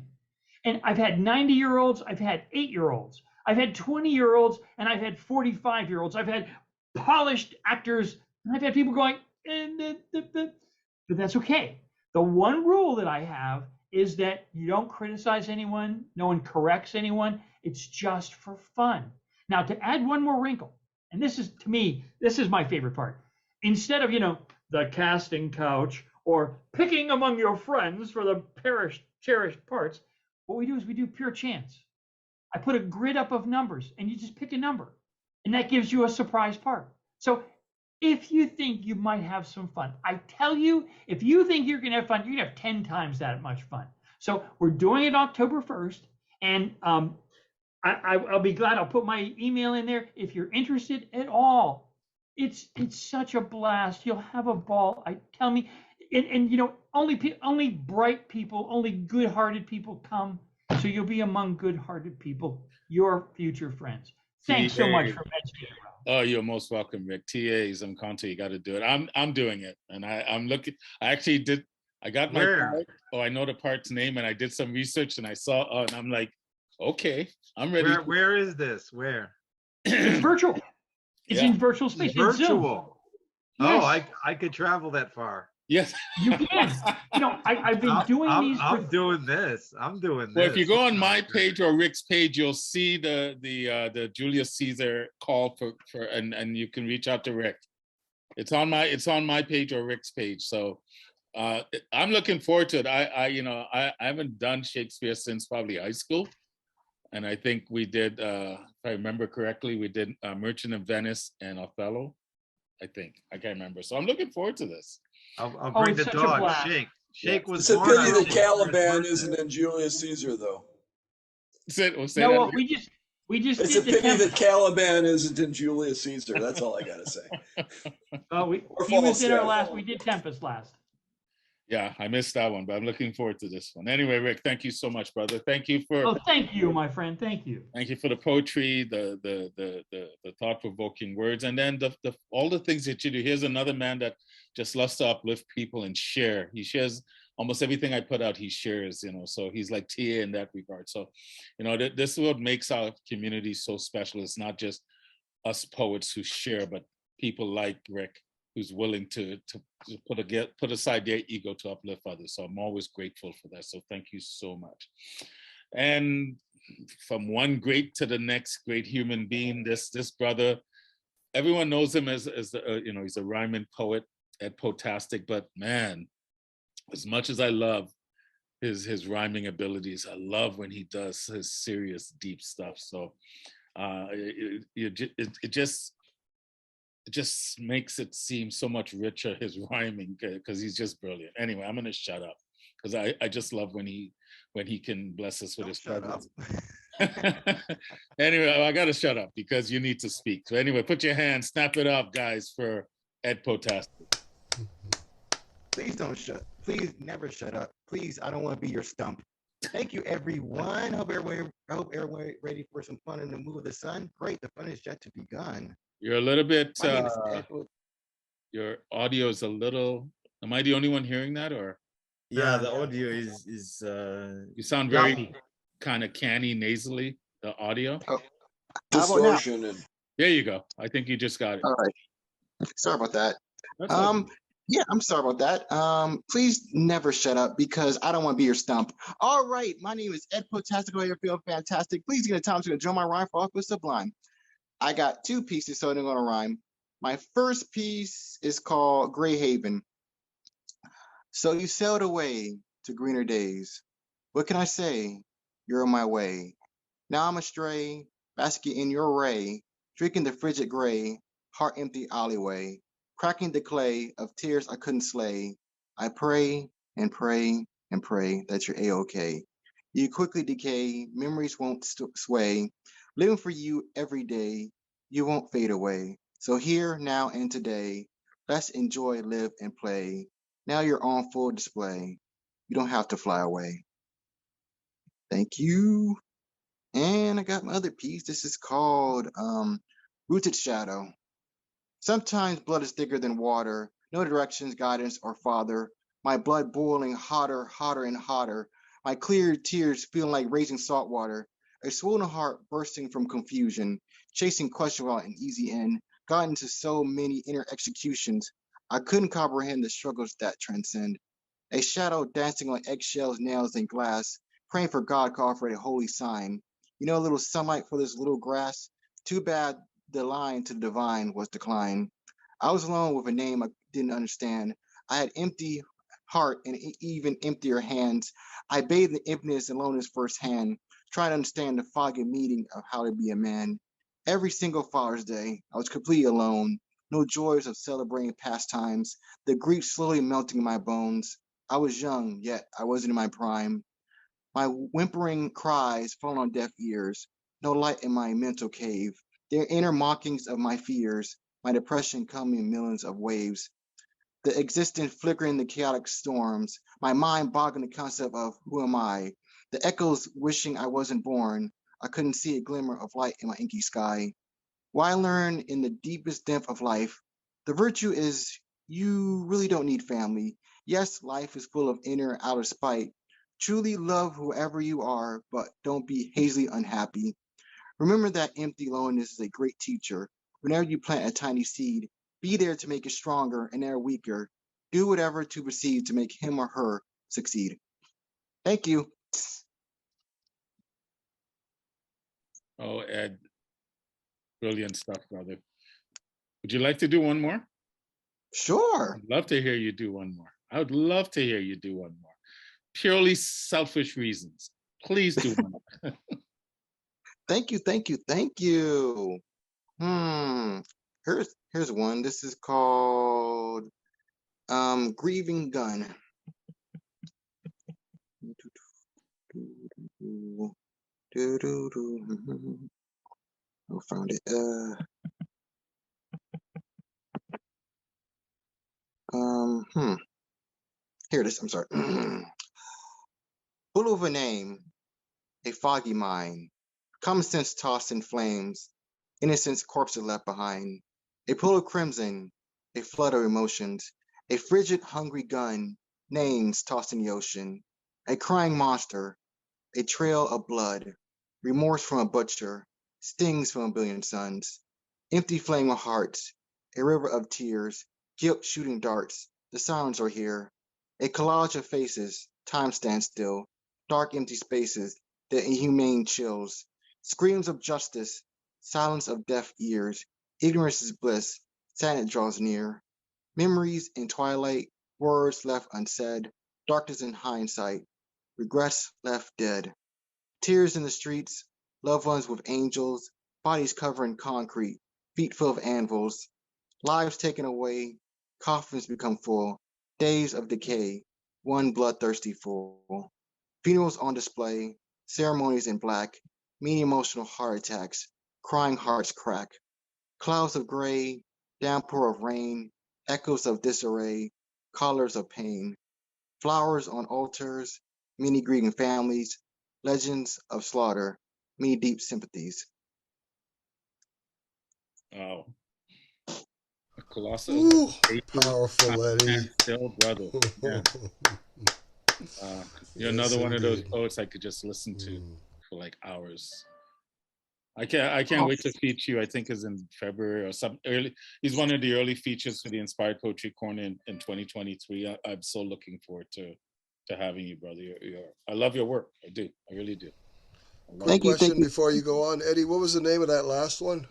[SPEAKER 10] And I've had 90-year-olds, I've had 8-year-olds, I've had 20-year-olds, and I've had 45-year-olds. I've had polished actors, and I've had people going, but that's okay. The one rule that I have is that you don't criticize anyone, no one corrects anyone. It's just for fun. Now, to add one more wrinkle, and this is, to me, this is my favorite part. Instead of, the casting couch or picking among your friends for the cherished parts, what we do is we do pure chance. I put a grid up of numbers and you just pick a number and that gives you a surprise part. So if you think you might have some fun, I tell you, if you think you're gonna have fun, you're gonna have 10 times that much fun. So we're doing it October 1st, and I'll be glad. I'll put my email in there if you're interested at all. It's such a blast. You'll have a ball. Tell me, and you know, only bright people, only good-hearted people come. So you'll be among good-hearted people, your future friends. Thanks so much for mentioning it, Rob.
[SPEAKER 1] Oh, you're most welcome, Rick. TAs, I'm Conte, you got to do it. I'm doing it, and I'm looking. I actually did. I got my part. Oh, I know the part's name, and I did some research, and I saw, and I'm like, okay, I'm ready.
[SPEAKER 9] Where is this? Where?
[SPEAKER 10] It's virtual. It's in virtual space.
[SPEAKER 9] It's virtual.
[SPEAKER 10] Yes.
[SPEAKER 9] Oh, I could travel that far.
[SPEAKER 1] Yes,
[SPEAKER 10] you can. You know, I've been doing these.
[SPEAKER 9] I'm doing this. I'm doing this.
[SPEAKER 1] Well, if you go on my page or Rick's page, you'll see the Julius Caesar call for and you can reach out to Rick. It's on my page or Rick's page. So I'm looking forward to it. I haven't done Shakespeare since probably high school, and I think we did, if I remember correctly, we did Merchant of Venice and Othello. I can't remember. So I'm looking forward to this.
[SPEAKER 9] I'll bring the dog. Shake was born.
[SPEAKER 5] It's a pity that Caliban isn't in Julius Caesar, though.
[SPEAKER 10] No, we just.
[SPEAKER 5] It's a pity that Caliban isn't in Julius Caesar. That's all I gotta say.
[SPEAKER 10] He was in our last. We did Tempest last.
[SPEAKER 1] Yeah, I missed that one, but I'm looking forward to this one. Anyway, Rick, thank you so much, brother. Thank you for.
[SPEAKER 10] Oh, thank you, my friend. Thank you.
[SPEAKER 1] Thank you for the poetry, the thought-provoking words, and then all the things that you do. Here's another man that just loves to uplift people and share. He shares almost everything I put out. He shares, so he's like TA in that regard. So, this is what makes our community so special. It's not just us poets who share, but people like Rick, who's willing to put aside their ego to uplift others. So I'm always grateful for that. So thank you so much. And from one great to the next great human being, this brother, everyone knows him as he's a rhyming poet at Potastic, but man, as much as I love his rhyming abilities, I love when he does his serious, deep stuff. So it just makes it seem so much richer, his rhyming, because he's just brilliant. Anyway, I'm gonna shut up because I just love when he can bless us with his presence. Anyway, I gotta shut up because you need to speak. So anyway, put your hands, snap it up, guys, for Ed Potastic.
[SPEAKER 11] Please don't please never shut up. Please, I don't want to be your stump. Thank you, everyone. I hope everyone ready for some fun in the mood of the sun. Great, the fun is yet to begun.
[SPEAKER 1] You're a little bit, your audio is a little, am I the only one hearing that, or?
[SPEAKER 8] Yeah, the audio is
[SPEAKER 1] you sound very kind of canny, nasally, the audio.
[SPEAKER 11] Oh,
[SPEAKER 5] distortion. And
[SPEAKER 1] there you go. I think you just got it.
[SPEAKER 11] All right. Sorry about that.
[SPEAKER 1] That's okay.
[SPEAKER 11] Yeah, I'm sorry about that. Please never shut up because I don't want to be your stump. All right, my name is Ed Potastic. You're feeling fantastic. Please get a time to join my rhyme for Office Sublime. I got two pieces, so they're going to rhyme. My first piece is called Gray Haven. So you sailed away to greener days. What can I say? You're on my way. Now I'm astray, basking in your ray, drinking the frigid gray, heart-empty alleyway, cracking the clay of tears I couldn't slay. I pray and pray and pray that you're A-OK. You quickly decay, memories won't sway. Living for you every day, you won't fade away. So here, now, and today, let's enjoy, live, and play. Now you're on full display. You don't have to fly away. Thank you. And I got my other piece. This is called Rooted Shadow. Sometimes blood is thicker than water. No directions, guidance, or father. My blood boiling hotter, hotter, and hotter. My clear tears feeling like raging salt water. A swollen heart bursting from confusion. Chasing question without an easy end. Got into so many inner executions. I couldn't comprehend the struggles that transcend. A shadow dancing on eggshells, nails, and glass. Praying for God to offer a holy sign. You know, a little sunlight for this little grass. Too bad the line to the divine was declined. I was alone with a name I didn't understand. I had empty heart, and even emptier hands. I bathe in emptiness and loneliness firsthand, trying to understand the foggy meaning of how to be a man. Every single Father's Day, I was completely alone. No joys of celebrating pastimes, the grief slowly melting in my bones. I was young, yet I wasn't in my prime. My whimpering cries fall on deaf ears, no light in my mental cave. Their inner mockings of my fears, my depression coming in millions of waves. The existence flickering in the chaotic storms, my mind boggling the concept of who am I? The echoes wishing I wasn't born. I couldn't see a glimmer of light in my inky sky. What I learned in the deepest depth of life, the virtue is you really don't need family. Yes, life is full of inner and outer spite. Truly love whoever you are, but don't be hazily unhappy. Remember that empty loneliness is a great teacher. Whenever you plant a tiny seed, be there to make it stronger and never weaker. Do whatever to proceed to make him or her succeed. Thank you.
[SPEAKER 1] Oh, Ed, brilliant stuff, brother. Would you like to do one more?
[SPEAKER 11] Sure.
[SPEAKER 1] I'd love to hear you do one more. I would love to hear you do one more. Purely selfish reasons. Please do one more.
[SPEAKER 11] Thank you, thank you, thank you. Here's one. This is called Grieving Gun. I found it. Here it is. I'm sorry. Full of a name, a foggy mind, common sense tossed in flames, innocence corpses left behind, a pool of crimson, a flood of emotions, a frigid, hungry gun, names tossed in the ocean, a crying monster, a trail of blood, remorse from a butcher, stings from a billion suns, empty flame of hearts, a river of tears, guilt shooting darts, the sounds are here, a collage of faces, time stands still, dark empty spaces, the inhumane chills, screams of justice, silence of deaf ears, ignorance is bliss, sadness draws near, memories in twilight, words left unsaid, darkness in hindsight, regrets left dead, tears in the streets, loved ones with angels, bodies covered in concrete, feet full of anvils, lives taken away, coffins become full, days of decay, one bloodthirsty fool. Funerals on display, ceremonies in black, mean emotional heart attacks, crying hearts crack. Clouds of gray, downpour of rain, echoes of disarray, colors of pain. Flowers on altars, many grieving families, legends of slaughter, many deep sympathies.
[SPEAKER 1] Wow. A colossal.
[SPEAKER 2] Ooh, powerful, Eddie.
[SPEAKER 1] Still, brother. Yeah. You're
[SPEAKER 2] Yes,
[SPEAKER 1] another one of those
[SPEAKER 2] indeed.
[SPEAKER 1] poets I could just listen to for like hours. I can't wait to feature you. I think is in February or some early. He's one of the early features for the Inspired Poetry Corner in 2023. I'm so looking forward to having you, brother. I love your work. I do. I really do.
[SPEAKER 2] Quick question before you go on, Eddie. What was the name of that last one?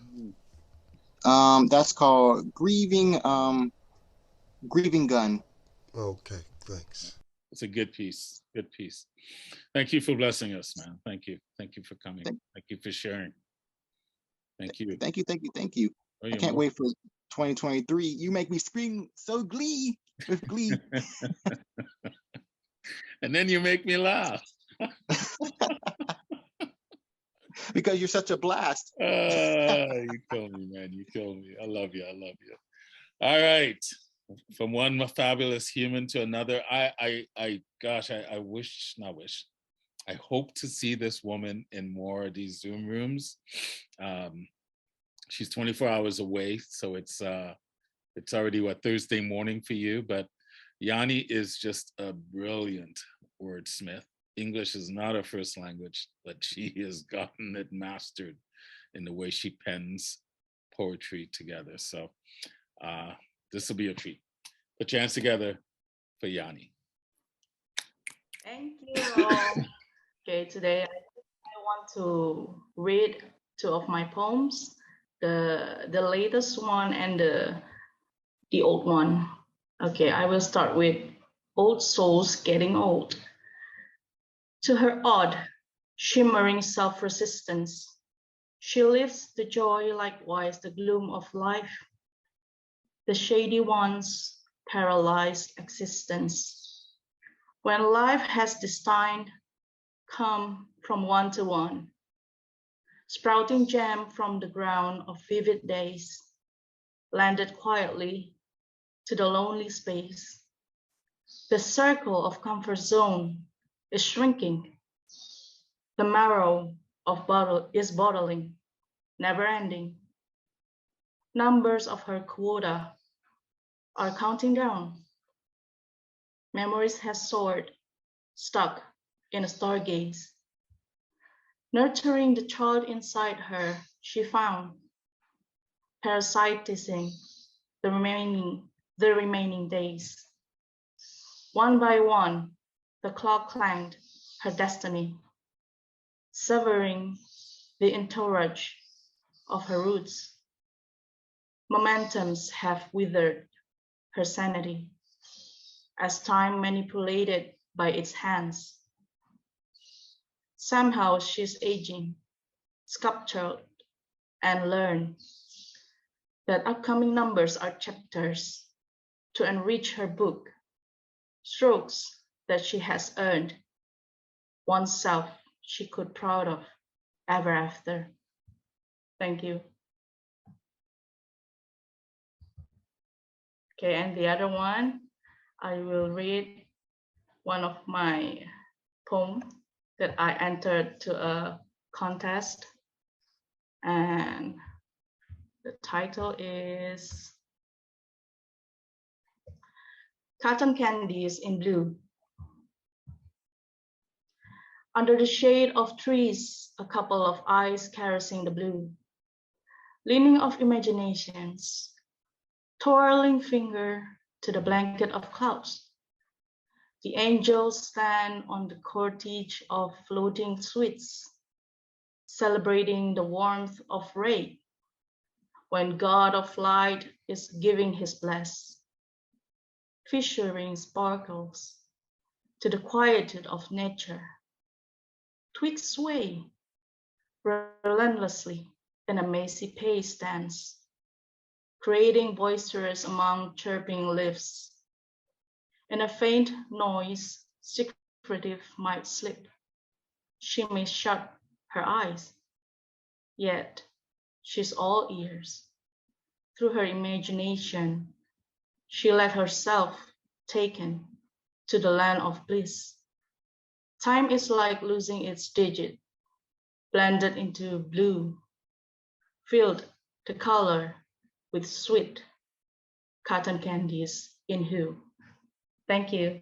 [SPEAKER 11] That's called Grieving Gun.
[SPEAKER 2] Okay, thanks.
[SPEAKER 1] It's a good piece. Good piece. Thank you for blessing us, man. Thank you. Thank you for coming. Thank you for sharing. Thank you.
[SPEAKER 11] Thank you. Thank you. Thank you. I can't wait for 2023. You make me scream so glee with glee.
[SPEAKER 1] And then you make me laugh.
[SPEAKER 11] Because you're such a blast.
[SPEAKER 1] You kill me, man. You kill me. I love you. I love you. All right. From one fabulous human to another. I hope to see this woman in more of these Zoom rooms. She's 24 hours away, so it's already Thursday morning for you. But Yanni is just a brilliant wordsmith. English is not her first language, but she has gotten it mastered in the way she pens poetry together. So this will be a treat. Put your hands together for Yanni.
[SPEAKER 12] Thank you. Okay, today I want to read two of my poems, the latest one and the old one. Okay, I will start with old souls getting old. To her odd, shimmering self-resistance, she lives the joy likewise the gloom of life, the shady one's paralyzed existence. When life has destined, come from one to one, sprouting jam from the ground of vivid days, landed quietly to the lonely space. The circle of comfort zone is shrinking. The marrow of bottle is bottling, never ending. Numbers of her quota are counting down. Memories has soared, stuck in a stargaze. Nurturing the child inside her, she found, parasitizing the remaining days. One by one, the clock clanged her destiny, severing the entourage of her roots. Momentums have withered her sanity, as time manipulated by its hands. Somehow she's aging, sculptured, and learn that upcoming numbers are chapters to enrich her book, strokes that she has earned, oneself she could proud of ever after. Thank you. Okay, and the other one, I will read one of my poems that I entered to a contest, and the title is Cotton Candies in Blue. Under the shade of trees, a couple of eyes caressing the blue, leaning of imaginations, twirling finger to the blanket of clouds. The angels stand on the cortege of floating sweets, celebrating the warmth of ray, when God of light is giving his bless, fishing sparkles to the quietude of nature. Twigs sway relentlessly in a mazy pace dance, creating boisterous among chirping leaves. In a faint noise, secretive might slip. She may shut her eyes, yet she's all ears. Through her imagination, she let herself taken to the land of bliss. Time is like losing its digit, blended into blue, filled the color with sweet cotton candies in hue. Thank you.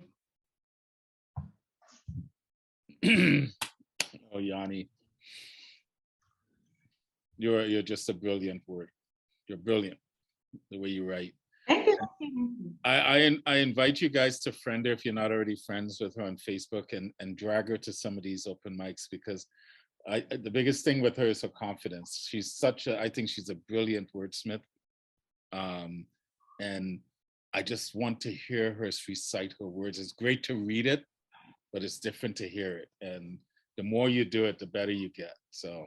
[SPEAKER 1] Oh, Yanni, you're just a brilliant word. You're brilliant the way you write.
[SPEAKER 12] Thank you.
[SPEAKER 1] I invite you guys to friend her if you're not already friends with her on Facebook, and drag her to some of these open mics, because the biggest thing with her is her confidence. She's I think she's a brilliant wordsmith. And I just want to hear her recite her words. It's great to read it, but it's different to hear it. And the more you do it, the better you get. So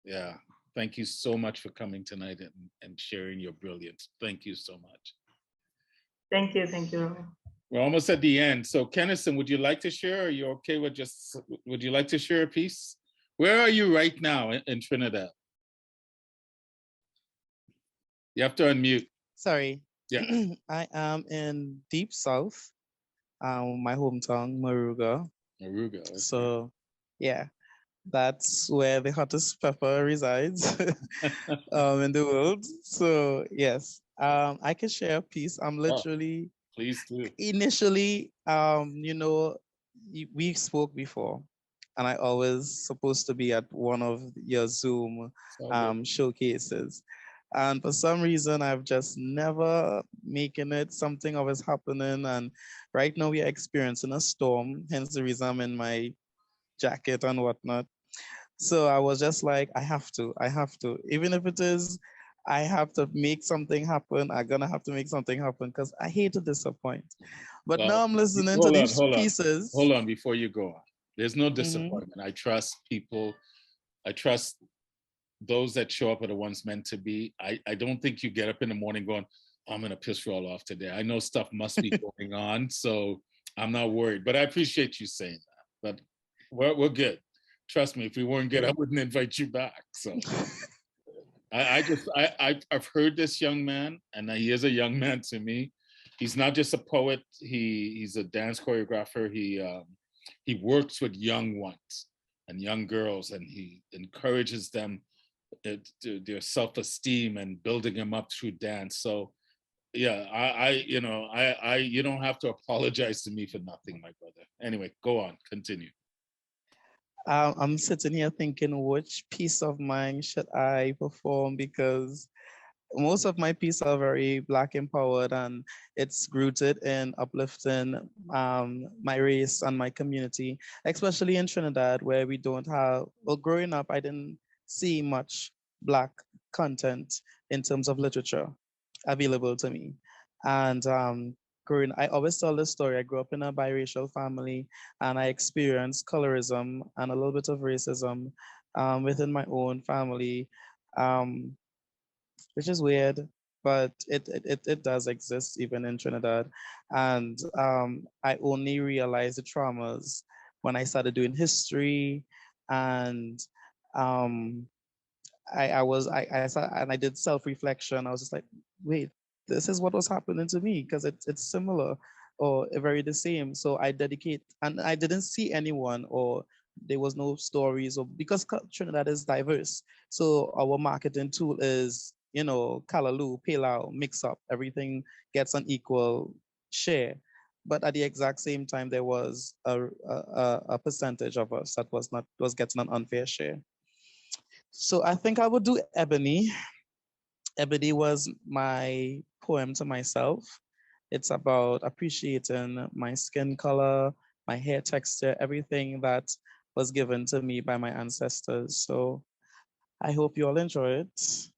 [SPEAKER 1] yeah, thank you so much for coming tonight and sharing your brilliance. Thank you so much.
[SPEAKER 12] Thank you, thank you.
[SPEAKER 1] We're almost at the end. So Kennison, would you like to share? Are you okay with would you like to share a piece? Where are you right now in Trinidad? You have to unmute.
[SPEAKER 6] Sorry.
[SPEAKER 1] Yeah.
[SPEAKER 6] I am in Deep South, my hometown, Moruga.
[SPEAKER 1] Moruga. Okay.
[SPEAKER 6] So, yeah, that's where the hottest pepper resides in the world. So, yes, I can share a piece. I'm literally,
[SPEAKER 1] please do.
[SPEAKER 6] Initially, we spoke before, and I always supposed to be at one of your Zoom showcases. And for some reason, I've just never making it. Something always happening. And right now we are experiencing a storm, hence the reason I'm in my jacket and whatnot. So I was just like, I have to, even if it is I have to make something happen. I'm gonna have to make something happen because I hate to disappoint. But now
[SPEAKER 1] Well,
[SPEAKER 6] I'm listening to
[SPEAKER 1] hold on,
[SPEAKER 6] these
[SPEAKER 1] hold on,
[SPEAKER 6] pieces.
[SPEAKER 1] hold on before you go on. There's no
[SPEAKER 6] Mhm.
[SPEAKER 1] disappointment. I trust people. I trust those that show up are the ones meant to be. I don't think you get up in the morning going, I'm gonna piss roll off today. I know stuff must be going on, so I'm not worried. But I appreciate you saying that. But we're good. Trust me, if we weren't good, I wouldn't invite you back. So I've heard this young man, and he is a young man to me. He's not just a poet. He's a dance choreographer. He works with young ones and young girls, and he encourages them to their self-esteem and building them up through dance. So yeah, you don't have to apologize to me for nothing, my brother. Anyway, go on, continue.
[SPEAKER 6] I'm sitting here thinking, which piece of mine should I perform? Because most of my pieces are very Black empowered, and it's rooted in uplifting my race and my community, especially in Trinidad, where we don't have, well, growing up, I didn't see much Black content in terms of literature available to me. And I always tell this story. I grew up in a biracial family, and I experienced colorism and a little bit of racism within my own family. Which is weird, but it does exist even in Trinidad. And I only realized the traumas when I started doing history, and um, I did self-reflection. I was just like, wait, this is what was happening to me, because it's similar or very the same. So I dedicate, and I didn't see anyone, or there was no stories, or because Trinidad is diverse. So our marketing tool is, Kalaloo, Palau, mix up, everything gets an equal share. But at the exact same time, there was a percentage of us that was getting an unfair share. So I think I would do Ebony. Ebony was my poem to myself. It's about appreciating my skin color, my hair texture, everything that was given to me by my ancestors. So I hope you all enjoy it.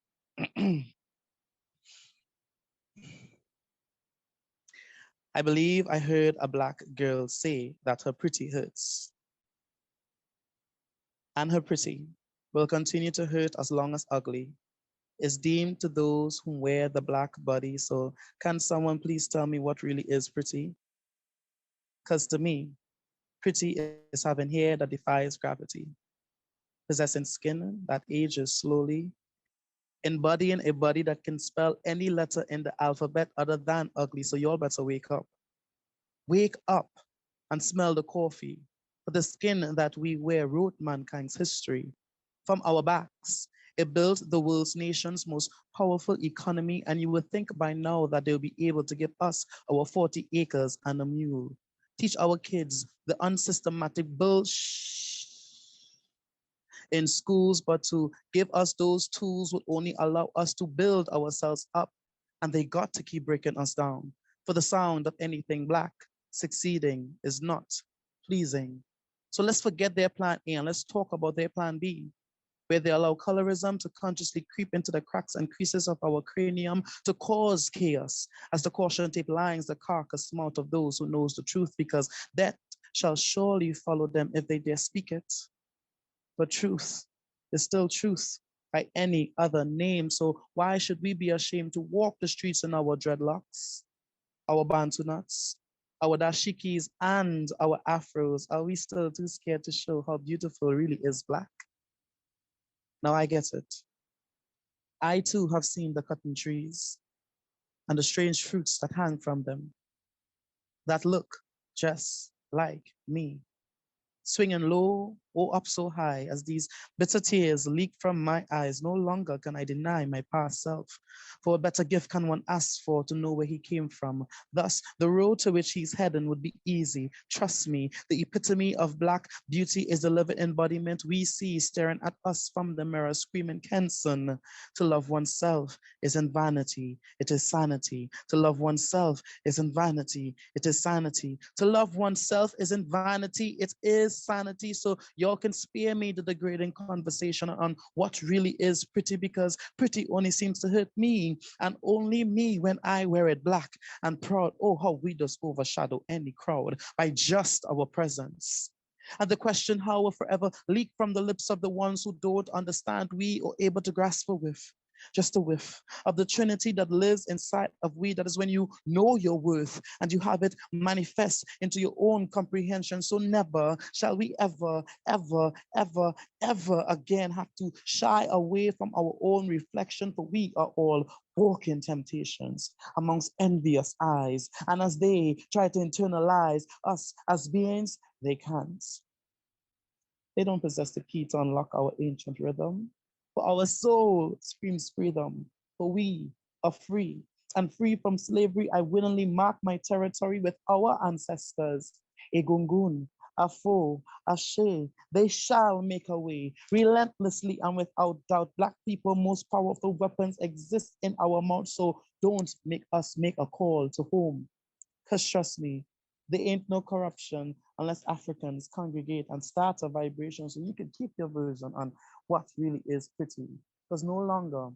[SPEAKER 6] I believe I heard a Black girl say that her pretty hurts. And her pretty will continue to hurt as long as ugly is deemed to those who wear the Black body. So can someone please tell me what really is pretty? Because to me, pretty is having hair that defies gravity, possessing skin that ages slowly, embodying a body that can spell any letter in the alphabet other than ugly. So y'all better wake up. Wake up and smell the coffee. For the skin that we wear wrote mankind's history from our backs. It built the world's nation's most powerful economy, and you would think by now that they'll be able to give us our 40 acres and a mule. Teach our kids the unsystematic bullshit in schools, but to give us those tools would only allow us to build ourselves up, and they got to keep breaking us down. For the sound of anything Black succeeding is not pleasing. So let's forget their plan A and let's talk about their plan B, where they allow colorism to consciously creep into the cracks and creases of our cranium to cause chaos, as the caution tape lines the carcass mouth of those who knows the truth, because that shall surely follow them if they dare speak it. But truth is still truth by any other name. So why should we be ashamed to walk the streets in our dreadlocks, our bantu knots, our dashikis, and our afros? Are we still too scared to show how beautiful really is Black? Now I get it. I too have seen the cotton trees and the strange fruits that hang from them that look just like me, swinging low or up so high as these bitter tears leak from my eyes. No longer can I deny my past self, for a better gift can one ask for to know where he came from. Thus, the road to which he's heading would be easy. Trust me, the epitome of Black beauty is the living embodiment we see staring at us from the mirror, screaming, Kenson. To love oneself is in vanity, it is sanity. To love oneself is in vanity, it is sanity. To love oneself is in vanity, it is sanity. So Y'all can spare me the degrading conversation on what really is pretty, because pretty only seems to hurt me and only me when I wear it black and proud. Oh, how we just overshadow any crowd by just our presence. And the question how will forever leak from the lips of the ones who don't understand we or able to grasp a whiff. Just a whiff of the Trinity that lives inside of we. That is when you know your worth and you have it manifest into your own comprehension. So never shall we ever, ever, ever, ever again have to shy away from our own reflection, for we are all walking temptations amongst envious eyes. And as they try to internalize us as beings, they can't. They don't possess the key to unlock our ancient rhythm. For our soul screams freedom, for we are free. And free from slavery, I willingly mark my territory with our ancestors. Egungun, Afo, Ashe, they shall make a way. Relentlessly and without doubt, Black people, most powerful weapons exist in our mouth. So don't make us make a call to home. Because trust me, there ain't no corruption unless Africans congregate and start a vibration so you can keep your version on what really is pretty. Because no longer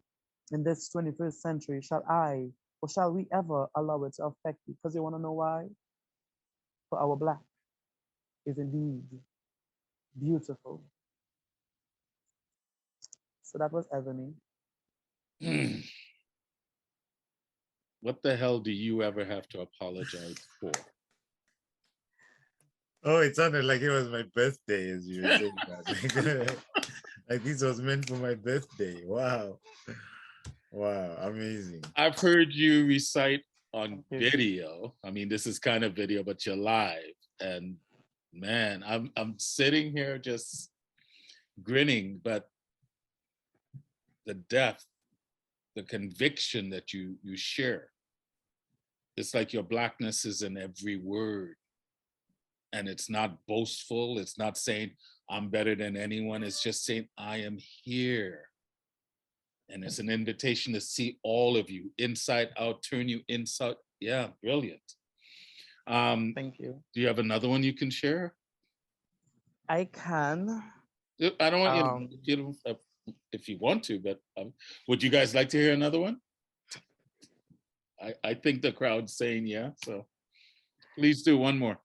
[SPEAKER 6] in this 21st century shall I or shall we ever allow it to affect you. Because you want to know why? For our Black is indeed beautiful. So that was Ebony.
[SPEAKER 1] What the hell do you ever have to apologize for?
[SPEAKER 8] Oh, it sounded like it was my birthday as you were saying that. Like this was meant for my birthday. Wow. Wow, amazing.
[SPEAKER 1] I've heard you recite on video. I mean, this is kind of video, but you're live. And man, I'm sitting here just grinning, but the depth, the conviction that you share. It's like your Blackness is in every word. And it's not boastful. It's not saying I'm better than anyone. It's just saying I am here. And it's an invitation to see all of you inside out, turn you inside. Yeah, brilliant.
[SPEAKER 6] Thank you.
[SPEAKER 1] Do you have another one you can share?
[SPEAKER 6] I can.
[SPEAKER 1] I don't want you to, if you want to, but would you guys like to hear another one? I think the crowd's saying yeah, so please do one more.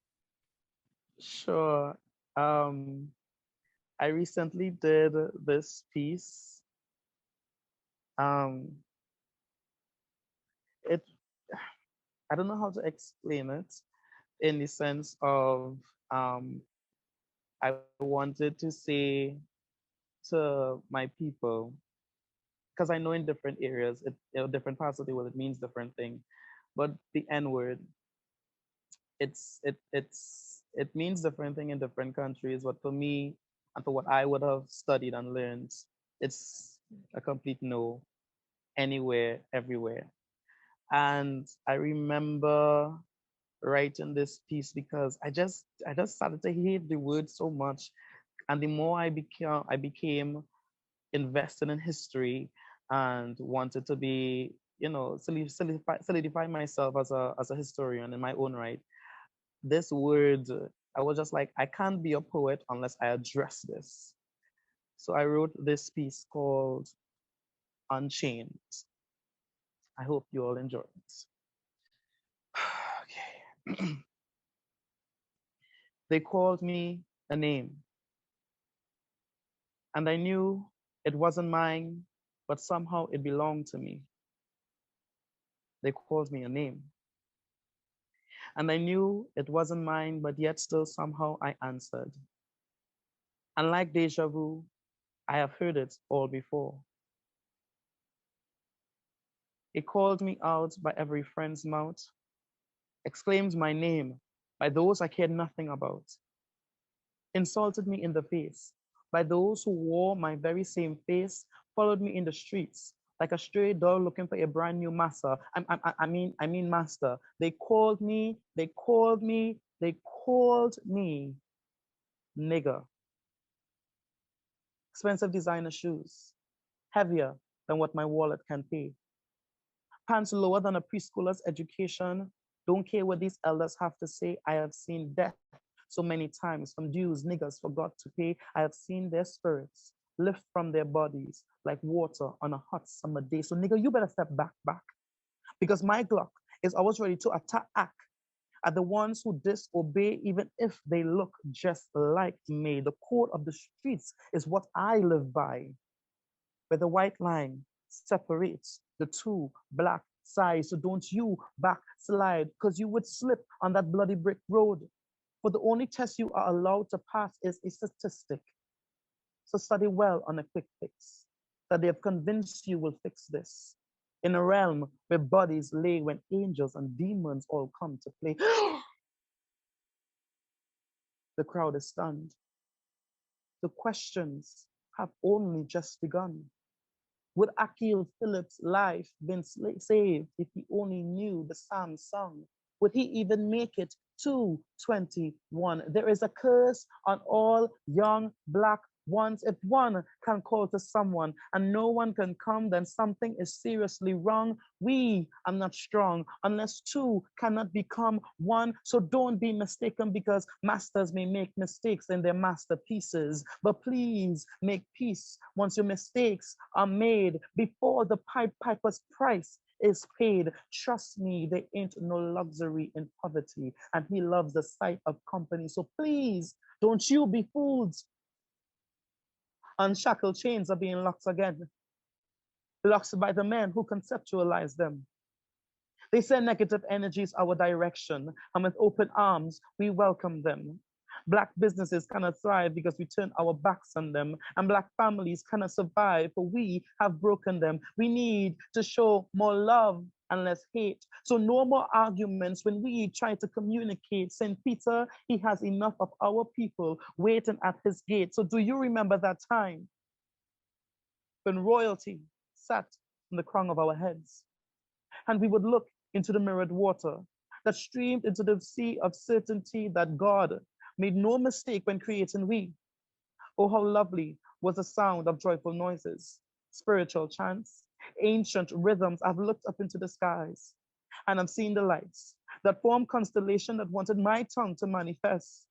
[SPEAKER 6] Sure. I recently did this piece. I don't know how to explain it in the sense of I wanted to say to my people, because I know in different areas, different parts of the world, it means different thing. But the N word, it means different thing in different countries. But for me, and for what I would have studied and learned, it's a complete no, anywhere, everywhere. And I remember writing this piece because I just started to hate the word so much. And the more I became invested in history and wanted to be, solidify myself as a historian in my own right. This word, I was just like, I can't be a poet unless I address this. So I wrote this piece called Unchained. I hope you all enjoy it. Okay. They called me a name, and I knew it wasn't mine, but somehow it belonged to me. They called me a name, and I knew it wasn't mine, but yet still somehow I answered. And like deja vu, I have heard it all before. It called me out by every friend's mouth, exclaimed my name by those I cared nothing about, insulted me in the face by those who wore my very same face, followed me in the streets like a stray dog looking for a brand new master. I mean master. They called me nigger. Expensive designer shoes, heavier than what my wallet can pay. Pants lower than a preschooler's education. Don't care what these elders have to say. I have seen death
[SPEAKER 13] so many times from dues niggas forgot to pay. I have seen their spirits lift from their bodies like water on a hot summer day. So nigga, you better step back, because my Glock is always ready to attack at the ones who disobey, even if they look just like me. The code of the streets is what I live by, where the white line separates the two black sides. So don't you backslide, because you would slip on that bloody brick road. For the only test you are allowed to pass is a statistic. So study well on a quick fix, that they have convinced you will fix this. In a realm where bodies lay when angels and demons all come to play. The crowd is stunned. The questions have only just begun. Would Akil Phillips' life been saved if he only knew the Psalm song? Would he even make it to 21? There is a curse on all young Black ones. If one can call to someone and no one can come, then something is seriously wrong. We are not strong unless two cannot become one. So don't be mistaken, because masters may make mistakes in their masterpieces. But please make peace once your mistakes are made, before the Pied Piper's price is paid. Trust me, there ain't no luxury in poverty, and he loves the sight of company. So please, don't you be fooled. Unshackled chains are being locked again, locked by the men who conceptualize them. They send negative energies our direction, and with open arms, we welcome them. Black businesses cannot thrive because we turn our backs on them, and Black families cannot survive, for we have broken them. We need to show more love and less hate. So no more arguments when we try to communicate. St. Peter, he has enough of our people waiting at his gate. So do you remember that time when royalty sat on the crown of our heads, and we would look into the mirrored water that streamed into the sea of certainty that God made no mistake when creating we? Oh, how lovely was the sound of joyful noises, spiritual chants, ancient rhythms. I've looked up into the skies and I've seen the lights that form constellation that wanted my tongue to manifest.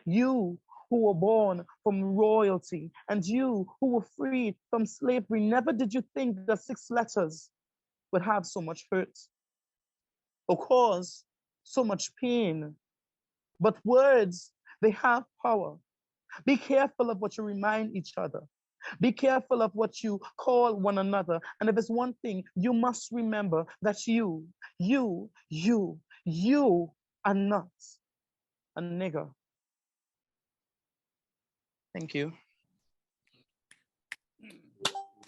[SPEAKER 13] You who were born from royalty, and you who were freed from slavery, never did you think that 6 letters would have so much hurt or cause so much pain. But words, they have power. Be careful of what you remind each other. Be careful of what you call one another. And if it's one thing, you must remember that you are not a nigger. Thank you.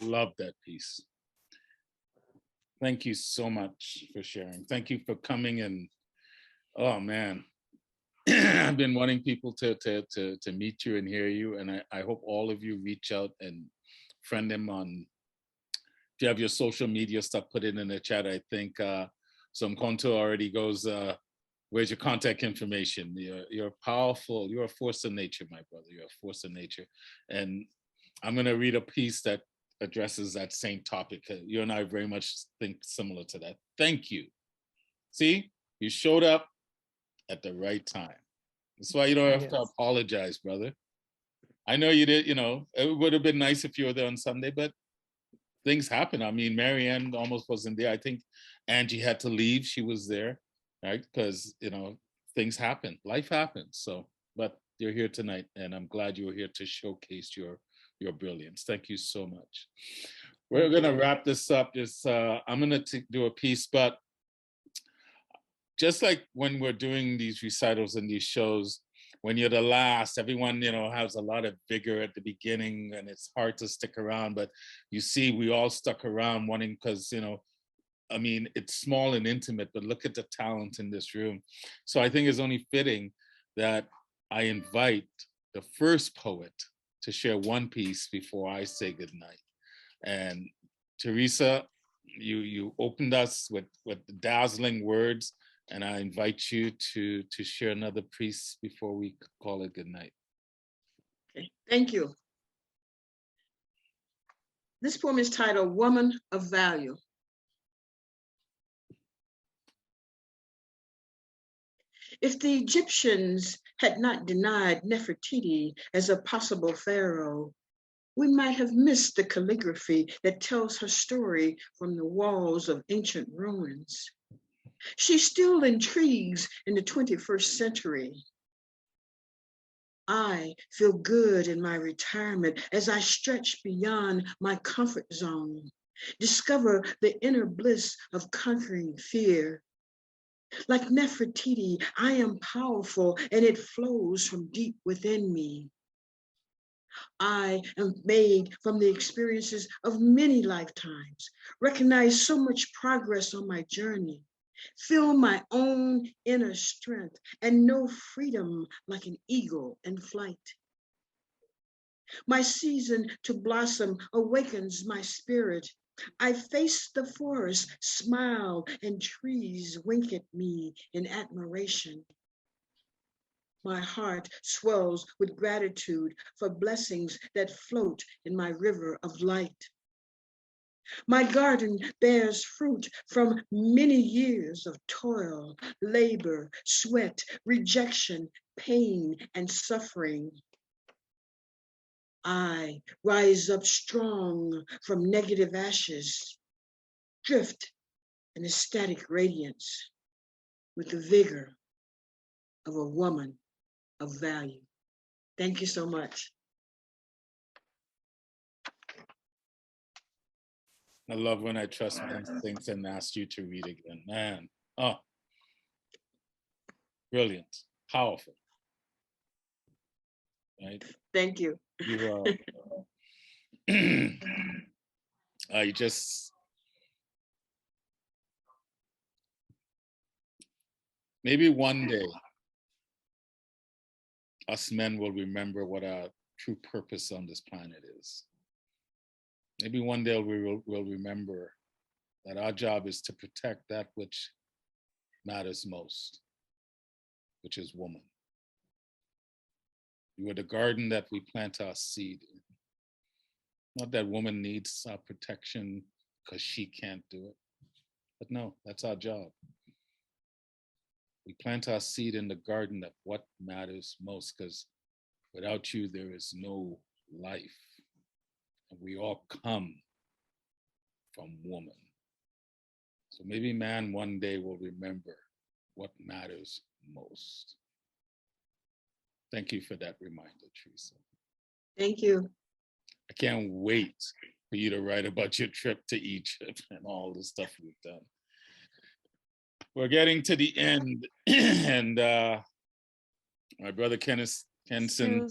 [SPEAKER 1] Love that piece. Thank you so much for sharing. Thank you for coming. And oh man, I've been wanting people to meet you and hear you. And I hope all of you reach out and friend them on, if you have your social media stuff, put it in the chat. I think some contour already goes, where's your contact information? You're powerful. You're a force of nature, my brother. You're a force of nature. And I'm going to read a piece that addresses that same topic. You and I very much think similar to that. Thank you. See, you showed up at the right time. That's why you don't have to apologize, brother. I know you did, it would have been nice if you were there on Sunday, but things happen. I mean, Marianne almost wasn't there. I think Angie had to leave. She was there, right? Because, things happen. Life happens. So, but you're here tonight, and I'm glad you were here to showcase your brilliance. Thank you so much. We're going to wrap this up. I'm going to do a piece, but just like when we're doing these recitals and these shows, when you're the last, everyone, has a lot of vigor at the beginning and it's hard to stick around, but you see, we all stuck around wanting, because, I mean, it's small and intimate, but look at the talent in this room. So I think it's only fitting that I invite the first poet to share one piece before I say goodnight. And Teresa, you opened us with dazzling words, and I invite you to share another piece before we call it goodnight.
[SPEAKER 3] Okay, thank you. This poem is titled Woman of Value. If the Egyptians had not denied Nefertiti as a possible pharaoh, we might have missed the calligraphy that tells her story from the walls of ancient ruins. She still intrigues in the 21st century. I feel good in my retirement as I stretch beyond my comfort zone, discover the inner bliss of conquering fear. Like Nefertiti, I am powerful and it flows from deep within me. I am made from the experiences of many lifetimes, recognize so much progress on my journey, feel my own inner strength, and know freedom like an eagle in flight. My season to blossom awakens my spirit. I face the forest, smile, and trees wink at me in admiration. My heart swells with gratitude for blessings that float in my river of light. My garden bears fruit from many years of toil, labor, sweat, rejection, pain, and suffering. I rise up strong from negative ashes, drift in ecstatic radiance with the vigor of a woman of value. Thank you so much.
[SPEAKER 1] I love when I trust my instincts and ask you to read again. Man, oh, brilliant, powerful, right?
[SPEAKER 3] Thank you.
[SPEAKER 1] You I just, maybe one day us men will remember what our true purpose on this planet is. Maybe one day we'll remember that our job is to protect that which matters most, which is woman. You are the garden that we plant our seed in. Not that woman needs our protection because she can't do it, but no, that's our job. We plant our seed in the garden of what matters most, because without you, there is no life. And we all come from woman. So maybe man one day will remember what matters most. Thank you for that reminder, Teresa.
[SPEAKER 3] Thank you.
[SPEAKER 1] I can't wait for you to write about your trip to Egypt and all the stuff you've done. We're getting to the end, and my brother Kenneth Kenson.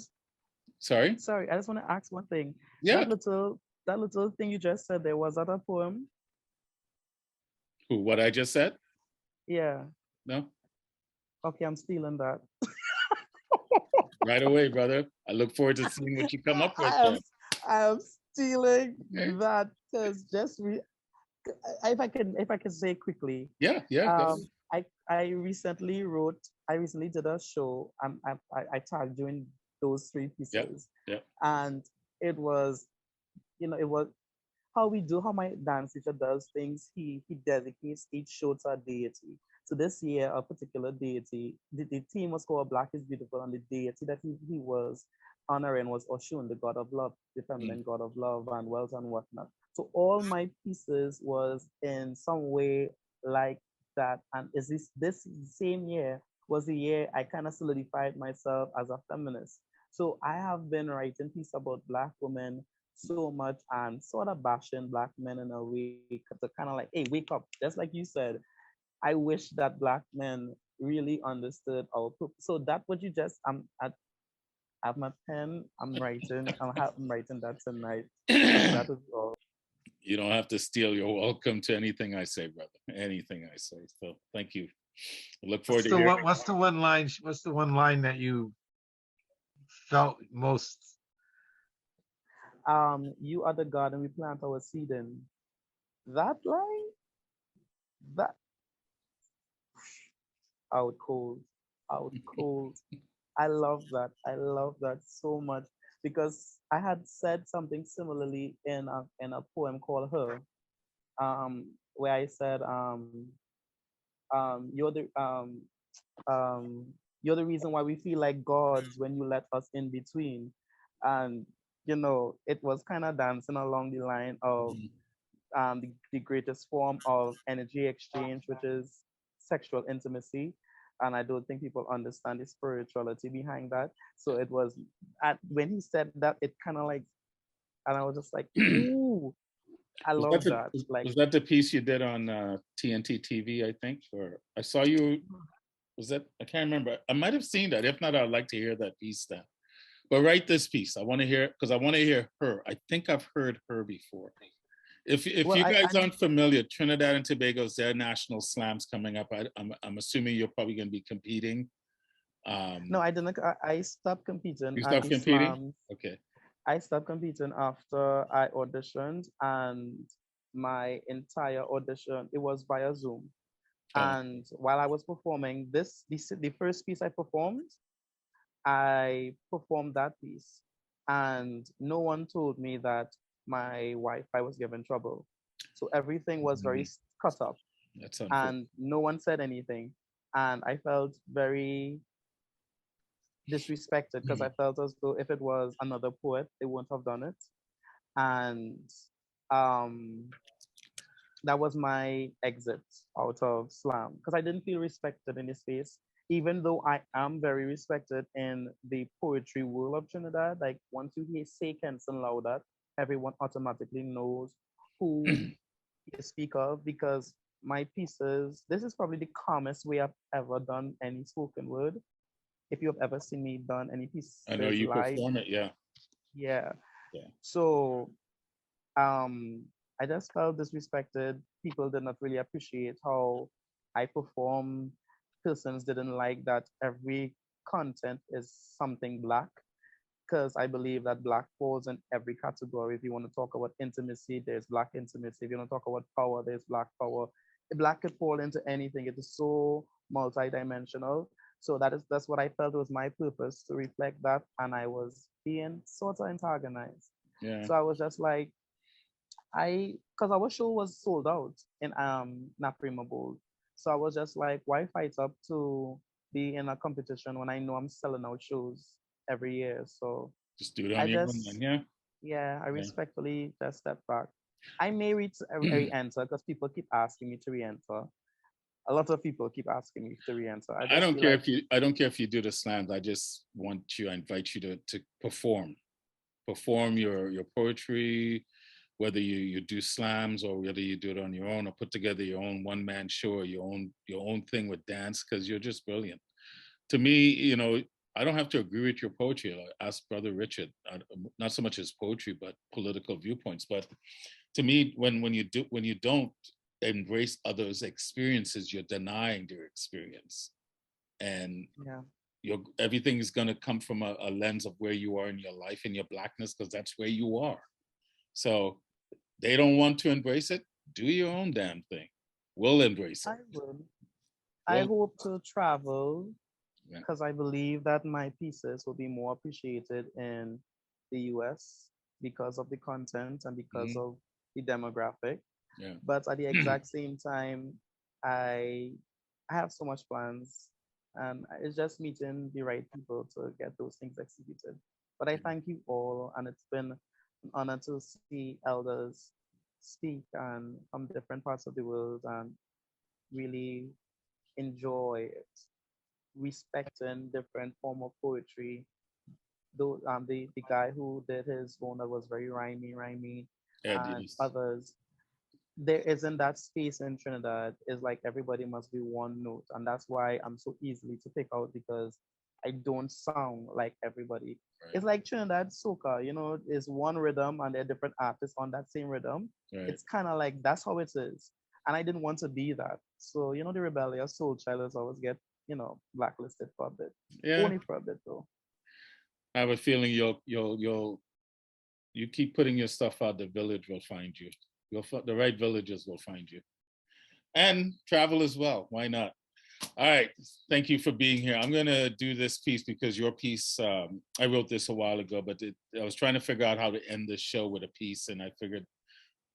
[SPEAKER 1] Sorry?
[SPEAKER 13] Sorry, I just want to ask one thing.
[SPEAKER 1] Yeah.
[SPEAKER 13] That little thing you just said there, was that a poem?
[SPEAKER 1] Who, what I just said?
[SPEAKER 13] Yeah.
[SPEAKER 1] No?
[SPEAKER 13] Okay, I'm stealing that.
[SPEAKER 1] Right away, brother. I look forward to seeing what you come up with.
[SPEAKER 13] I am stealing that because if I can say quickly.
[SPEAKER 1] Yeah.
[SPEAKER 13] I recently did a show. I tagged doing those three pieces.
[SPEAKER 1] Yeah.
[SPEAKER 13] And it was how my dance teacher does things. He dedicates each show to a deity. So this year, a particular deity, the theme was called Black is Beautiful, and the deity that he was honoring was Oshun, the god of love, the feminine god of love and wealth and whatnot. So all my pieces was in some way like that. And is this same year was the year I kind of solidified myself as a feminist. So I have been writing pieces about Black women so much and sort of bashing Black men in a way to kind of like, hey, wake up. Just like you said, I wish that Black men really understood our purpose. So that what you just I have my pen. I'm writing that tonight. That is all.
[SPEAKER 1] You don't have to steal. You're welcome to anything I say, brother. Anything I say. So thank you. I look forward to hearing.
[SPEAKER 9] What's the one line that you felt most?
[SPEAKER 13] You are the garden we plant our seed in. That line, that out cold. I love that so much because I had said something similarly in a poem called Her, where I said, you're the you're the reason why we feel like gods when you let us in between. And, it was kind of dancing along the line of the greatest form of energy exchange, which is sexual intimacy. And I don't think people understand the spirituality behind that. So it was when he said that, it kind of like, and I was just like, ooh, I love that. Like,
[SPEAKER 1] was that the piece you did on TNT TV, I think? Or I saw you, was that, I can't remember. I might have seen that. If not, I'd like to hear that piece then. But write this piece. I want to hear, because I want to hear her. I think I've heard her before. If
[SPEAKER 13] well,
[SPEAKER 1] you guys aren't familiar, Trinidad and Tobago's their national slams coming up. I'm assuming you're probably going to be competing.
[SPEAKER 13] No, I didn't. I stopped competing
[SPEAKER 1] You
[SPEAKER 13] at
[SPEAKER 1] stopped
[SPEAKER 13] the
[SPEAKER 1] competing?
[SPEAKER 13] slams.
[SPEAKER 1] Okay.
[SPEAKER 13] I stopped competing after I auditioned, and my entire audition, it was via Zoom.
[SPEAKER 1] Oh.
[SPEAKER 13] And while I was performing the first piece I performed that piece, and no one told me that my Wi-Fi was giving trouble. So everything was very cut up,
[SPEAKER 1] That's unfortunate.
[SPEAKER 13] and no one said anything. And I felt very disrespected because I felt as though if it was another poet, they wouldn't have done it. And um, that was my exit out of slam because I didn't feel respected in the space, even though I am very respected in the poetry world of Trinidad. Like once you say Kenson Laudat, everyone automatically knows who you speak of because my pieces, this is probably the calmest way I've ever done any spoken word. If you have ever seen me done any pieces
[SPEAKER 1] I know you
[SPEAKER 13] live,
[SPEAKER 1] perform it, yeah.
[SPEAKER 13] yeah.
[SPEAKER 1] Yeah.
[SPEAKER 13] So I just felt disrespected. People did not really appreciate how I perform. Persons didn't like that every content is something black because I believe that black falls in every category. If you want to talk about intimacy, there's black intimacy. If you want to talk about power, there's black power. Black could fall into anything. It is so multidimensional. So that's what I felt was my purpose to reflect that, and I was being sort of antagonized.
[SPEAKER 1] Yeah.
[SPEAKER 13] So I was just like, because our show was sold out in Naprima Bowl. So I was just like, why fight up to be in a competition when I know I'm selling out shows every year? So
[SPEAKER 1] just do it on your own, then,
[SPEAKER 13] yeah. I respectfully just step back. I may re-enter because people keep asking me to re-enter. A lot of people keep asking me to re-enter.
[SPEAKER 1] I don't care if you do the slams. I just I invite you to perform your poetry, whether you do slams or whether you do it on your own or put together your own one-man show or your own thing with dance, because you're just brilliant. To me, I don't have to agree with your poetry. Like, ask Brother Richard, not so much his poetry, but political viewpoints. But to me, when you don't embrace others' experiences, you're denying their experience. And everything is going to come from a lens of where you are in your life and your blackness, because that's where you are. So they don't want to embrace it. Do your own damn thing. We'll embrace it.
[SPEAKER 13] I will. I hope to travel because I believe that my pieces will be more appreciated in the US because of the content and because of the demographic.
[SPEAKER 1] Yeah.
[SPEAKER 13] But at the exact same time, I have so much plans, and it's just meeting the right people to get those things executed. But I thank you all, and it's been an honor to see elders speak and from different parts of the world and really enjoy it, respecting different form of poetry. Though the guy who did his own that was very rhymey, and others. There isn't that space in Trinidad. It's like everybody must be one note, and that's why I'm so easily to pick out because I don't sound like everybody. Right. It's like Trinidad soca, is one rhythm and there are different artists on that same rhythm. Right. It's kind of like that's how it is, and I didn't want to be that. So the rebellious soul child always get blacklisted for a bit. Yeah. Only for a bit though.
[SPEAKER 1] I have a feeling you keep putting your stuff out, the village will find you. The right villagers will find you. And travel as well. Why not? All right. Thank you for being here. I'm going to do this piece because your piece, I wrote this a while ago, but I was trying to figure out how to end this show with a piece. And I figured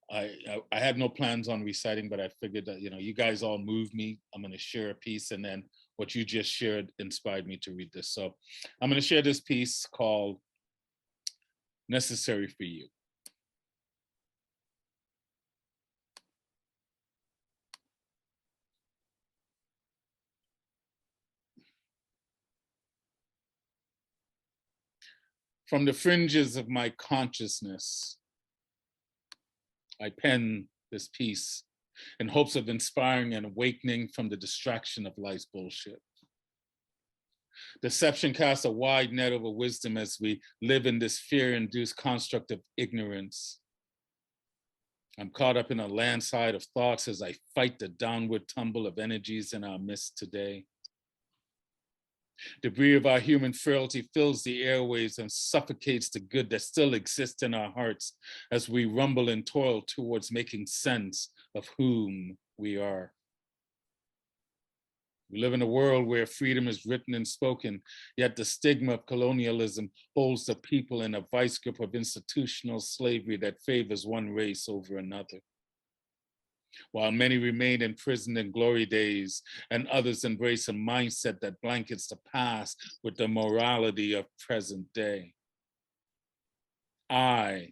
[SPEAKER 1] I had no plans on reciting, but I figured that, you guys all moved me. I'm going to share a piece and then what you just shared inspired me to read this. So I'm going to share this piece called Necessary for You. From the fringes of my consciousness, I pen this piece in hopes of inspiring and awakening from the distraction of life's bullshit. Deception casts a wide net over wisdom as we live in this fear-induced construct of ignorance. I'm caught up in a landslide of thoughts as I fight the downward tumble of energies in our midst today. Debris of our human frailty fills the airways and suffocates the good that still exists in our hearts as we rumble and toil towards making sense of whom we are. We live in a world where freedom is written and spoken, yet the stigma of colonialism holds the people in a vice grip of institutional slavery that favors one race over another. While many remain imprisoned in glory days and others embrace a mindset that blankets the past with the morality of present day. I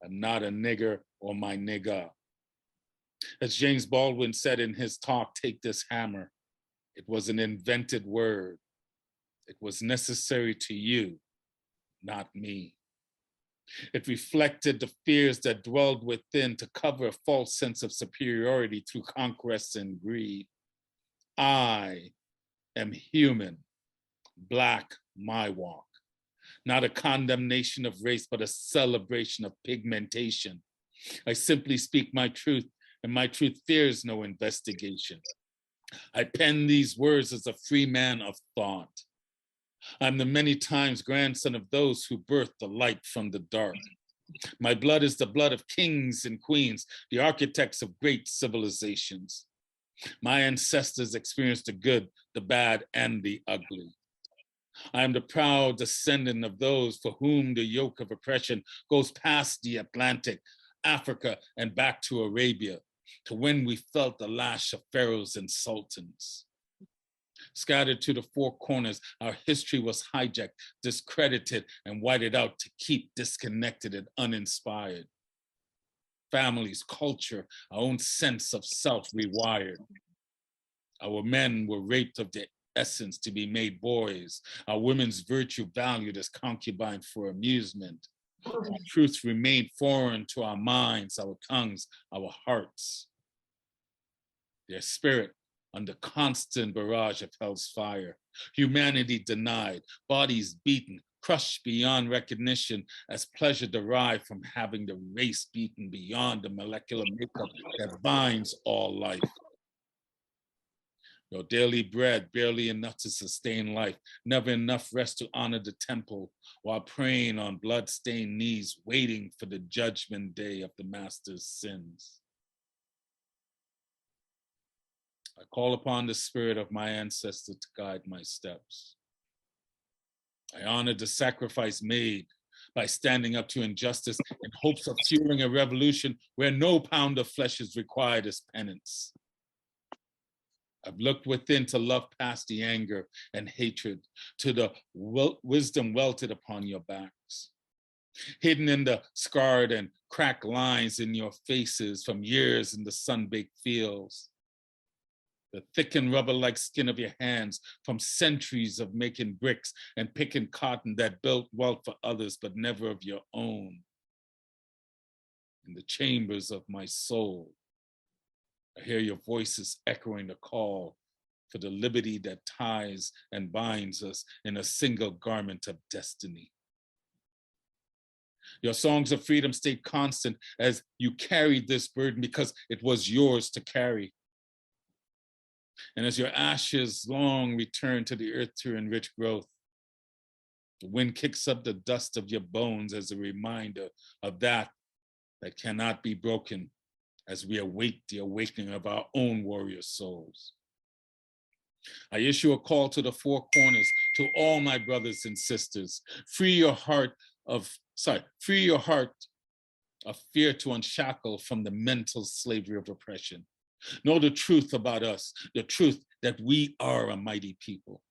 [SPEAKER 1] am not a nigger or my nigga. As James Baldwin said in his talk, Take This Hammer, it was an invented word. It was necessary to you, not me. It reflected the fears that dwelled within to cover a false sense of superiority through conquest and greed. I am human, Black, my walk. Not a condemnation of race, but a celebration of pigmentation. I simply speak my truth, and my truth fears no investigation. I pen these words as a free man of thought. I'm the many times grandson of those who birthed the light from the dark. My blood is the blood of kings and queens, the architects of great civilizations. My ancestors experienced the good, the bad, and the ugly. I am the proud descendant of those for whom the yoke of oppression goes past the Atlantic, Africa, and back to Arabia, to when we felt the lash of pharaohs and sultans. Scattered to the four corners, our history was hijacked, discredited, and whited out to keep disconnected and uninspired. Families, culture, our own sense of self rewired. Our men were raped of their essence to be made boys. Our women's virtue valued as concubine for amusement. Our truths remained foreign to our minds, our tongues, our hearts. Their spirit under constant barrage of hell's fire. Humanity denied, bodies beaten, crushed beyond recognition as pleasure derived from having the race beaten beyond the molecular makeup that binds all life. Your daily bread, barely enough to sustain life, never enough rest to honor the temple, while praying on blood-stained knees, waiting for the judgment day of the master's sins. I call upon the spirit of my ancestor to guide my steps. I honor the sacrifice made by standing up to injustice in hopes of fueling a revolution where no pound of flesh is required as penance. I've looked within to love past the anger and hatred, to the wisdom welted upon your backs. Hidden in the scarred and cracked lines in your faces from years in the sun-baked fields. The thickened rubber-like skin of your hands from centuries of making bricks and picking cotton that built wealth for others, but never of your own. In the chambers of my soul, I hear your voices echoing the call for the liberty that ties and binds us in a single garment of destiny. Your songs of freedom stayed constant as you carried this burden because it was yours to carry. And as your ashes long return to the earth to enrich growth, the wind kicks up the dust of your bones as a reminder of that cannot be broken as we await the awakening of our own warrior souls. I issue a call to the four corners, to all my brothers and sisters. Free your heart of fear to unshackle from the mental slavery of oppression. Know the truth about us, the truth that we are a mighty people.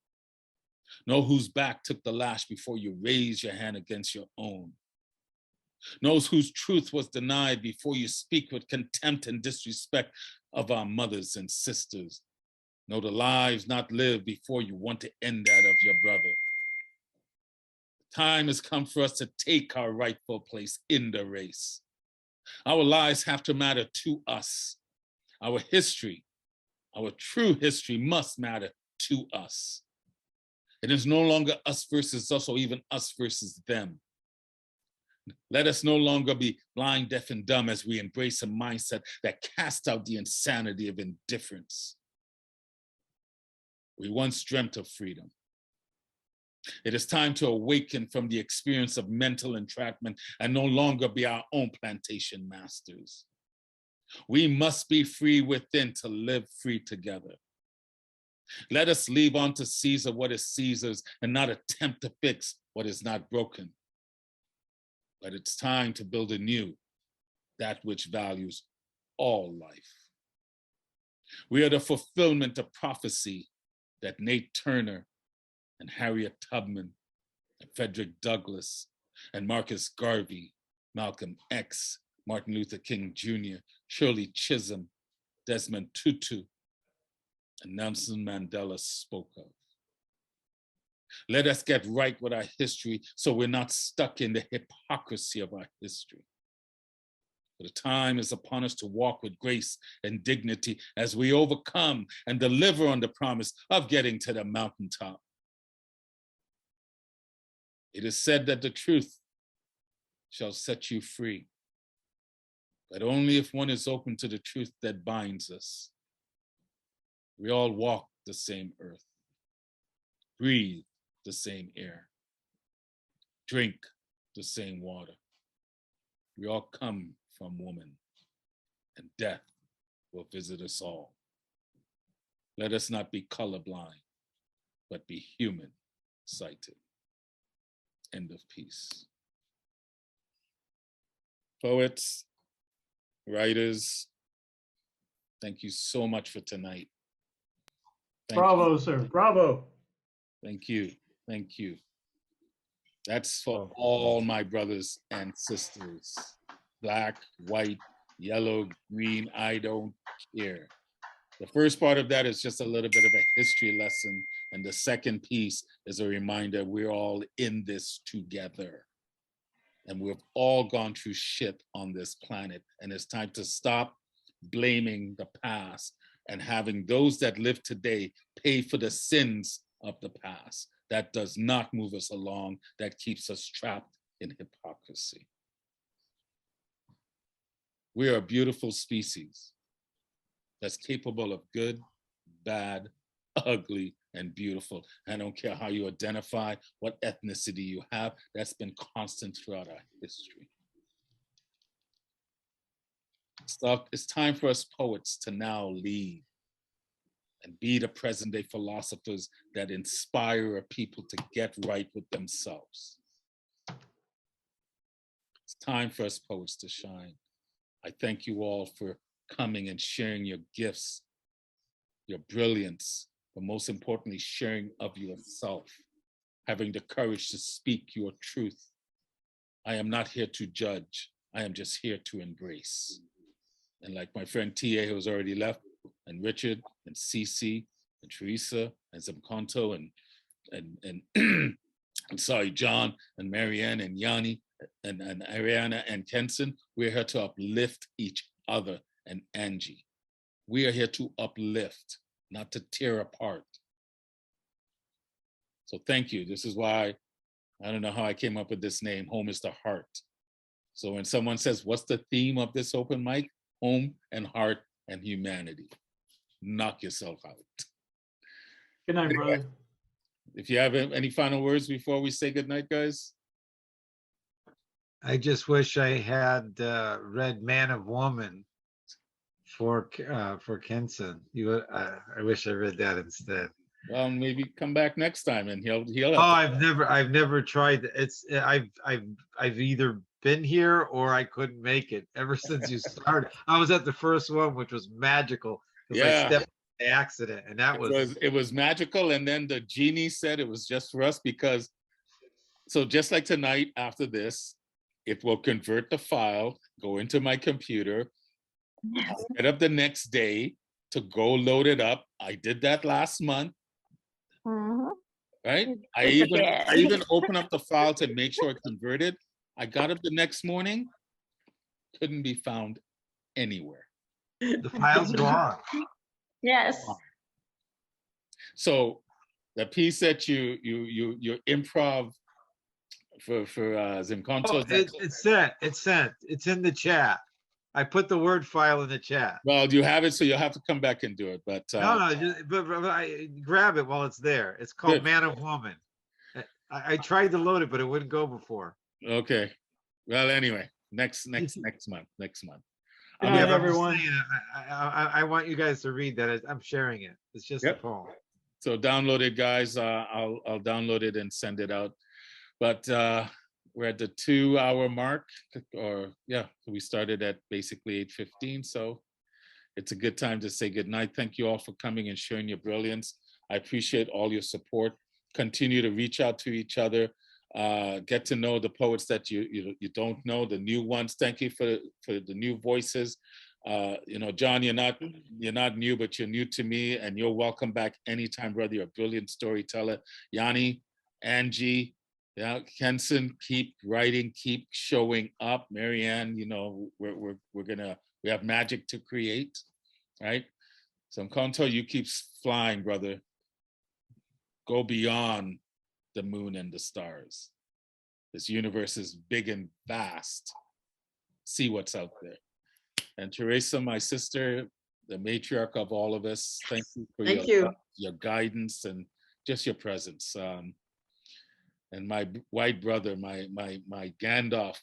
[SPEAKER 1] Know whose back took the lash before you raise your hand against your own. Knows whose truth was denied before you speak with contempt and disrespect of our mothers and sisters. Know the lives not lived before you want to end that of your brother. Time has come for us to take our rightful place in the race. Our lives have to matter to us. Our history, our true history must matter to us. It is no longer us versus us or even us versus them. Let us no longer be blind, deaf, and dumb as we embrace a mindset that casts out the insanity of indifference. We once dreamt of freedom. It is time to awaken from the experience of mental entrapment and no longer be our own plantation masters. We must be free within to live free together. Let us leave unto Caesar what is Caesar's and not attempt to fix what is not broken. But it's time to build anew that which values all life. We are the fulfillment of prophecy that Nate Turner and Harriet Tubman and Frederick Douglass and Marcus Garvey, Malcolm X, Martin Luther King Jr., Shirley Chisholm, Desmond Tutu, and Nelson Mandela spoke of. Let us get right with our history so we're not stuck in the hypocrisy of our history. For the time is upon us to walk with grace and dignity as we overcome and deliver on the promise of getting to the mountaintop. It is said that the truth shall set you free, but only if one is open to the truth that binds us. We all walk the same earth, breathe the same air, drink the same water. We all come from woman, and death will visit us all. Let us not be colorblind, but be human sighted. End of piece. Poets, writers, thank you so much for tonight.
[SPEAKER 10] Bravo, you. Sir. Bravo.
[SPEAKER 1] Thank you. Thank you. That's for all my brothers and sisters. Black, white, yellow, green, I don't care. The first part of that is just a little bit of a history lesson. And the second piece is a reminder we're all in this together. And we've all gone through shit on this planet. And it's time to stop blaming the past and having those that live today pay for the sins of the past. That does not move us along. That keeps us trapped in hypocrisy. We are a beautiful species that's capable of good, bad, ugly, and beautiful. I don't care how you identify, what ethnicity you have, that's been constant throughout our history. It's time for us poets to now lead and be the present day philosophers that inspire people to get right with themselves. It's time for us poets to shine. I thank you all for coming and sharing your gifts, your brilliance, but most importantly, sharing of yourself, having the courage to speak your truth. I am not here to judge. I am just here to embrace. And like my friend T.A. who's already left, and Richard, and Cece, and Teresa, and Zamkonto, and I'm sorry, John, and Marianne, and Yanni, and Ariana, and Kenson, we're here to uplift each other, and Angie. We are here to uplift, not to tear apart. So thank you. This is why, I don't know how I came up with this name, Home is the Heart. So when someone says, what's the theme of this open mic? Home and heart and humanity. Knock yourself out.
[SPEAKER 10] Good night, brother.
[SPEAKER 1] If you have any final words before we say good night, guys.
[SPEAKER 9] I just wish I had read Man of Woman for Kenson. I wish I read that instead.
[SPEAKER 1] Well, maybe come back next time and he'll.
[SPEAKER 9] Oh, I've never tried. I've either been here or I couldn't make it ever since you started. I was at the first one, which was magical.
[SPEAKER 1] Yeah.
[SPEAKER 9] accident, and that
[SPEAKER 1] it was magical. And then the genie said it was just for us because, so just like tonight after this, it will convert the file, go into my computer, get up the next day to go load it up. I did that last month. Right? I even opened up the file to make sure it converted. I got up the next morning, couldn't be found anywhere.
[SPEAKER 9] The file's gone.
[SPEAKER 4] Yes.
[SPEAKER 1] So the piece that you improv for Zimkonto.
[SPEAKER 9] It's sent. It's sent. It's in the chat. I put the Word file in the chat.
[SPEAKER 1] Well, you have it, so you'll have to come back and do it. But
[SPEAKER 9] but I grab it while it's there. It's called
[SPEAKER 1] Good.
[SPEAKER 9] Man of Woman. I tried to load it, but it wouldn't go before.
[SPEAKER 1] Okay. Well, anyway, next month.
[SPEAKER 10] Good night, everyone.
[SPEAKER 9] I want you guys to read that. I'm sharing it. It's just a poem.
[SPEAKER 1] So download it, guys. I'll download it and send it out. But we're at the 2-hour mark, or we started at basically 8:15. So it's a good time to say good night. Thank you all for coming and sharing your brilliance. I appreciate all your support. Continue to reach out to each other. Get to know the poets that you don't know, the new ones. Thank you for the new voices. John, you're not new, but you're new to me, and you're welcome back anytime, brother. You're a brilliant storyteller. Yanni, Angie, Kenson, keep writing, keep showing up. Marianne, we have magic to create, right? So Mkonto, you keep flying, brother. Go beyond the moon and the stars. This universe is big and vast. See what's out there. And Teresa, my sister, the matriarch of all of us, thank you for your guidance and just your presence. And my white brother, my Gandalf.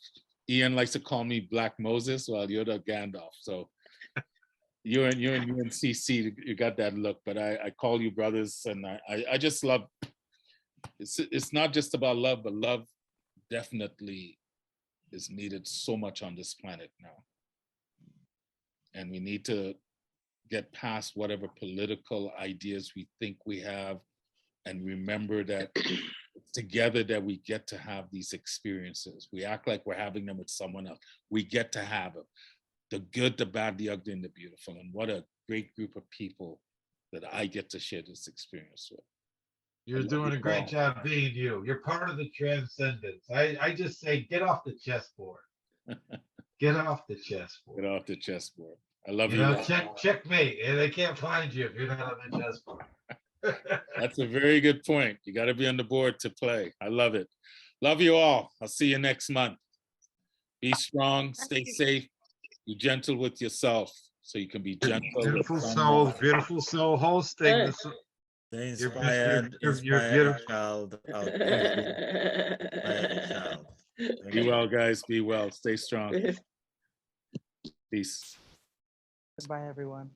[SPEAKER 1] Ian likes to call me Black Moses. Well, you're the Gandalf. So you and UNCC, you got that look. But I call you brothers, and I just love. It's not just about love, but love definitely is needed so much on this planet now. And we need to get past whatever political ideas we think we have and remember that it's together that we get to have these experiences. We act like we're having them with someone else. We get to have them. The good, the bad, the ugly, and the beautiful. And what a great group of people that I get to share this experience with.
[SPEAKER 9] You're doing a great job being you. You're part of the transcendence. I just say, get off the chessboard. Get off the chessboard.
[SPEAKER 1] Get off the chessboard. I love you.
[SPEAKER 9] Checkmate. And they can't find you if you're not on the chessboard.
[SPEAKER 1] That's a very good point. You got to be on the board to play. I love it. Love you all. I'll see you next month. Be strong. Stay safe. Be gentle with yourself so you can be gentle.
[SPEAKER 9] Beautiful soul hosting.
[SPEAKER 8] The inspired child.
[SPEAKER 1] Be well, guys. Be well. Stay strong. Peace.
[SPEAKER 13] Goodbye, everyone.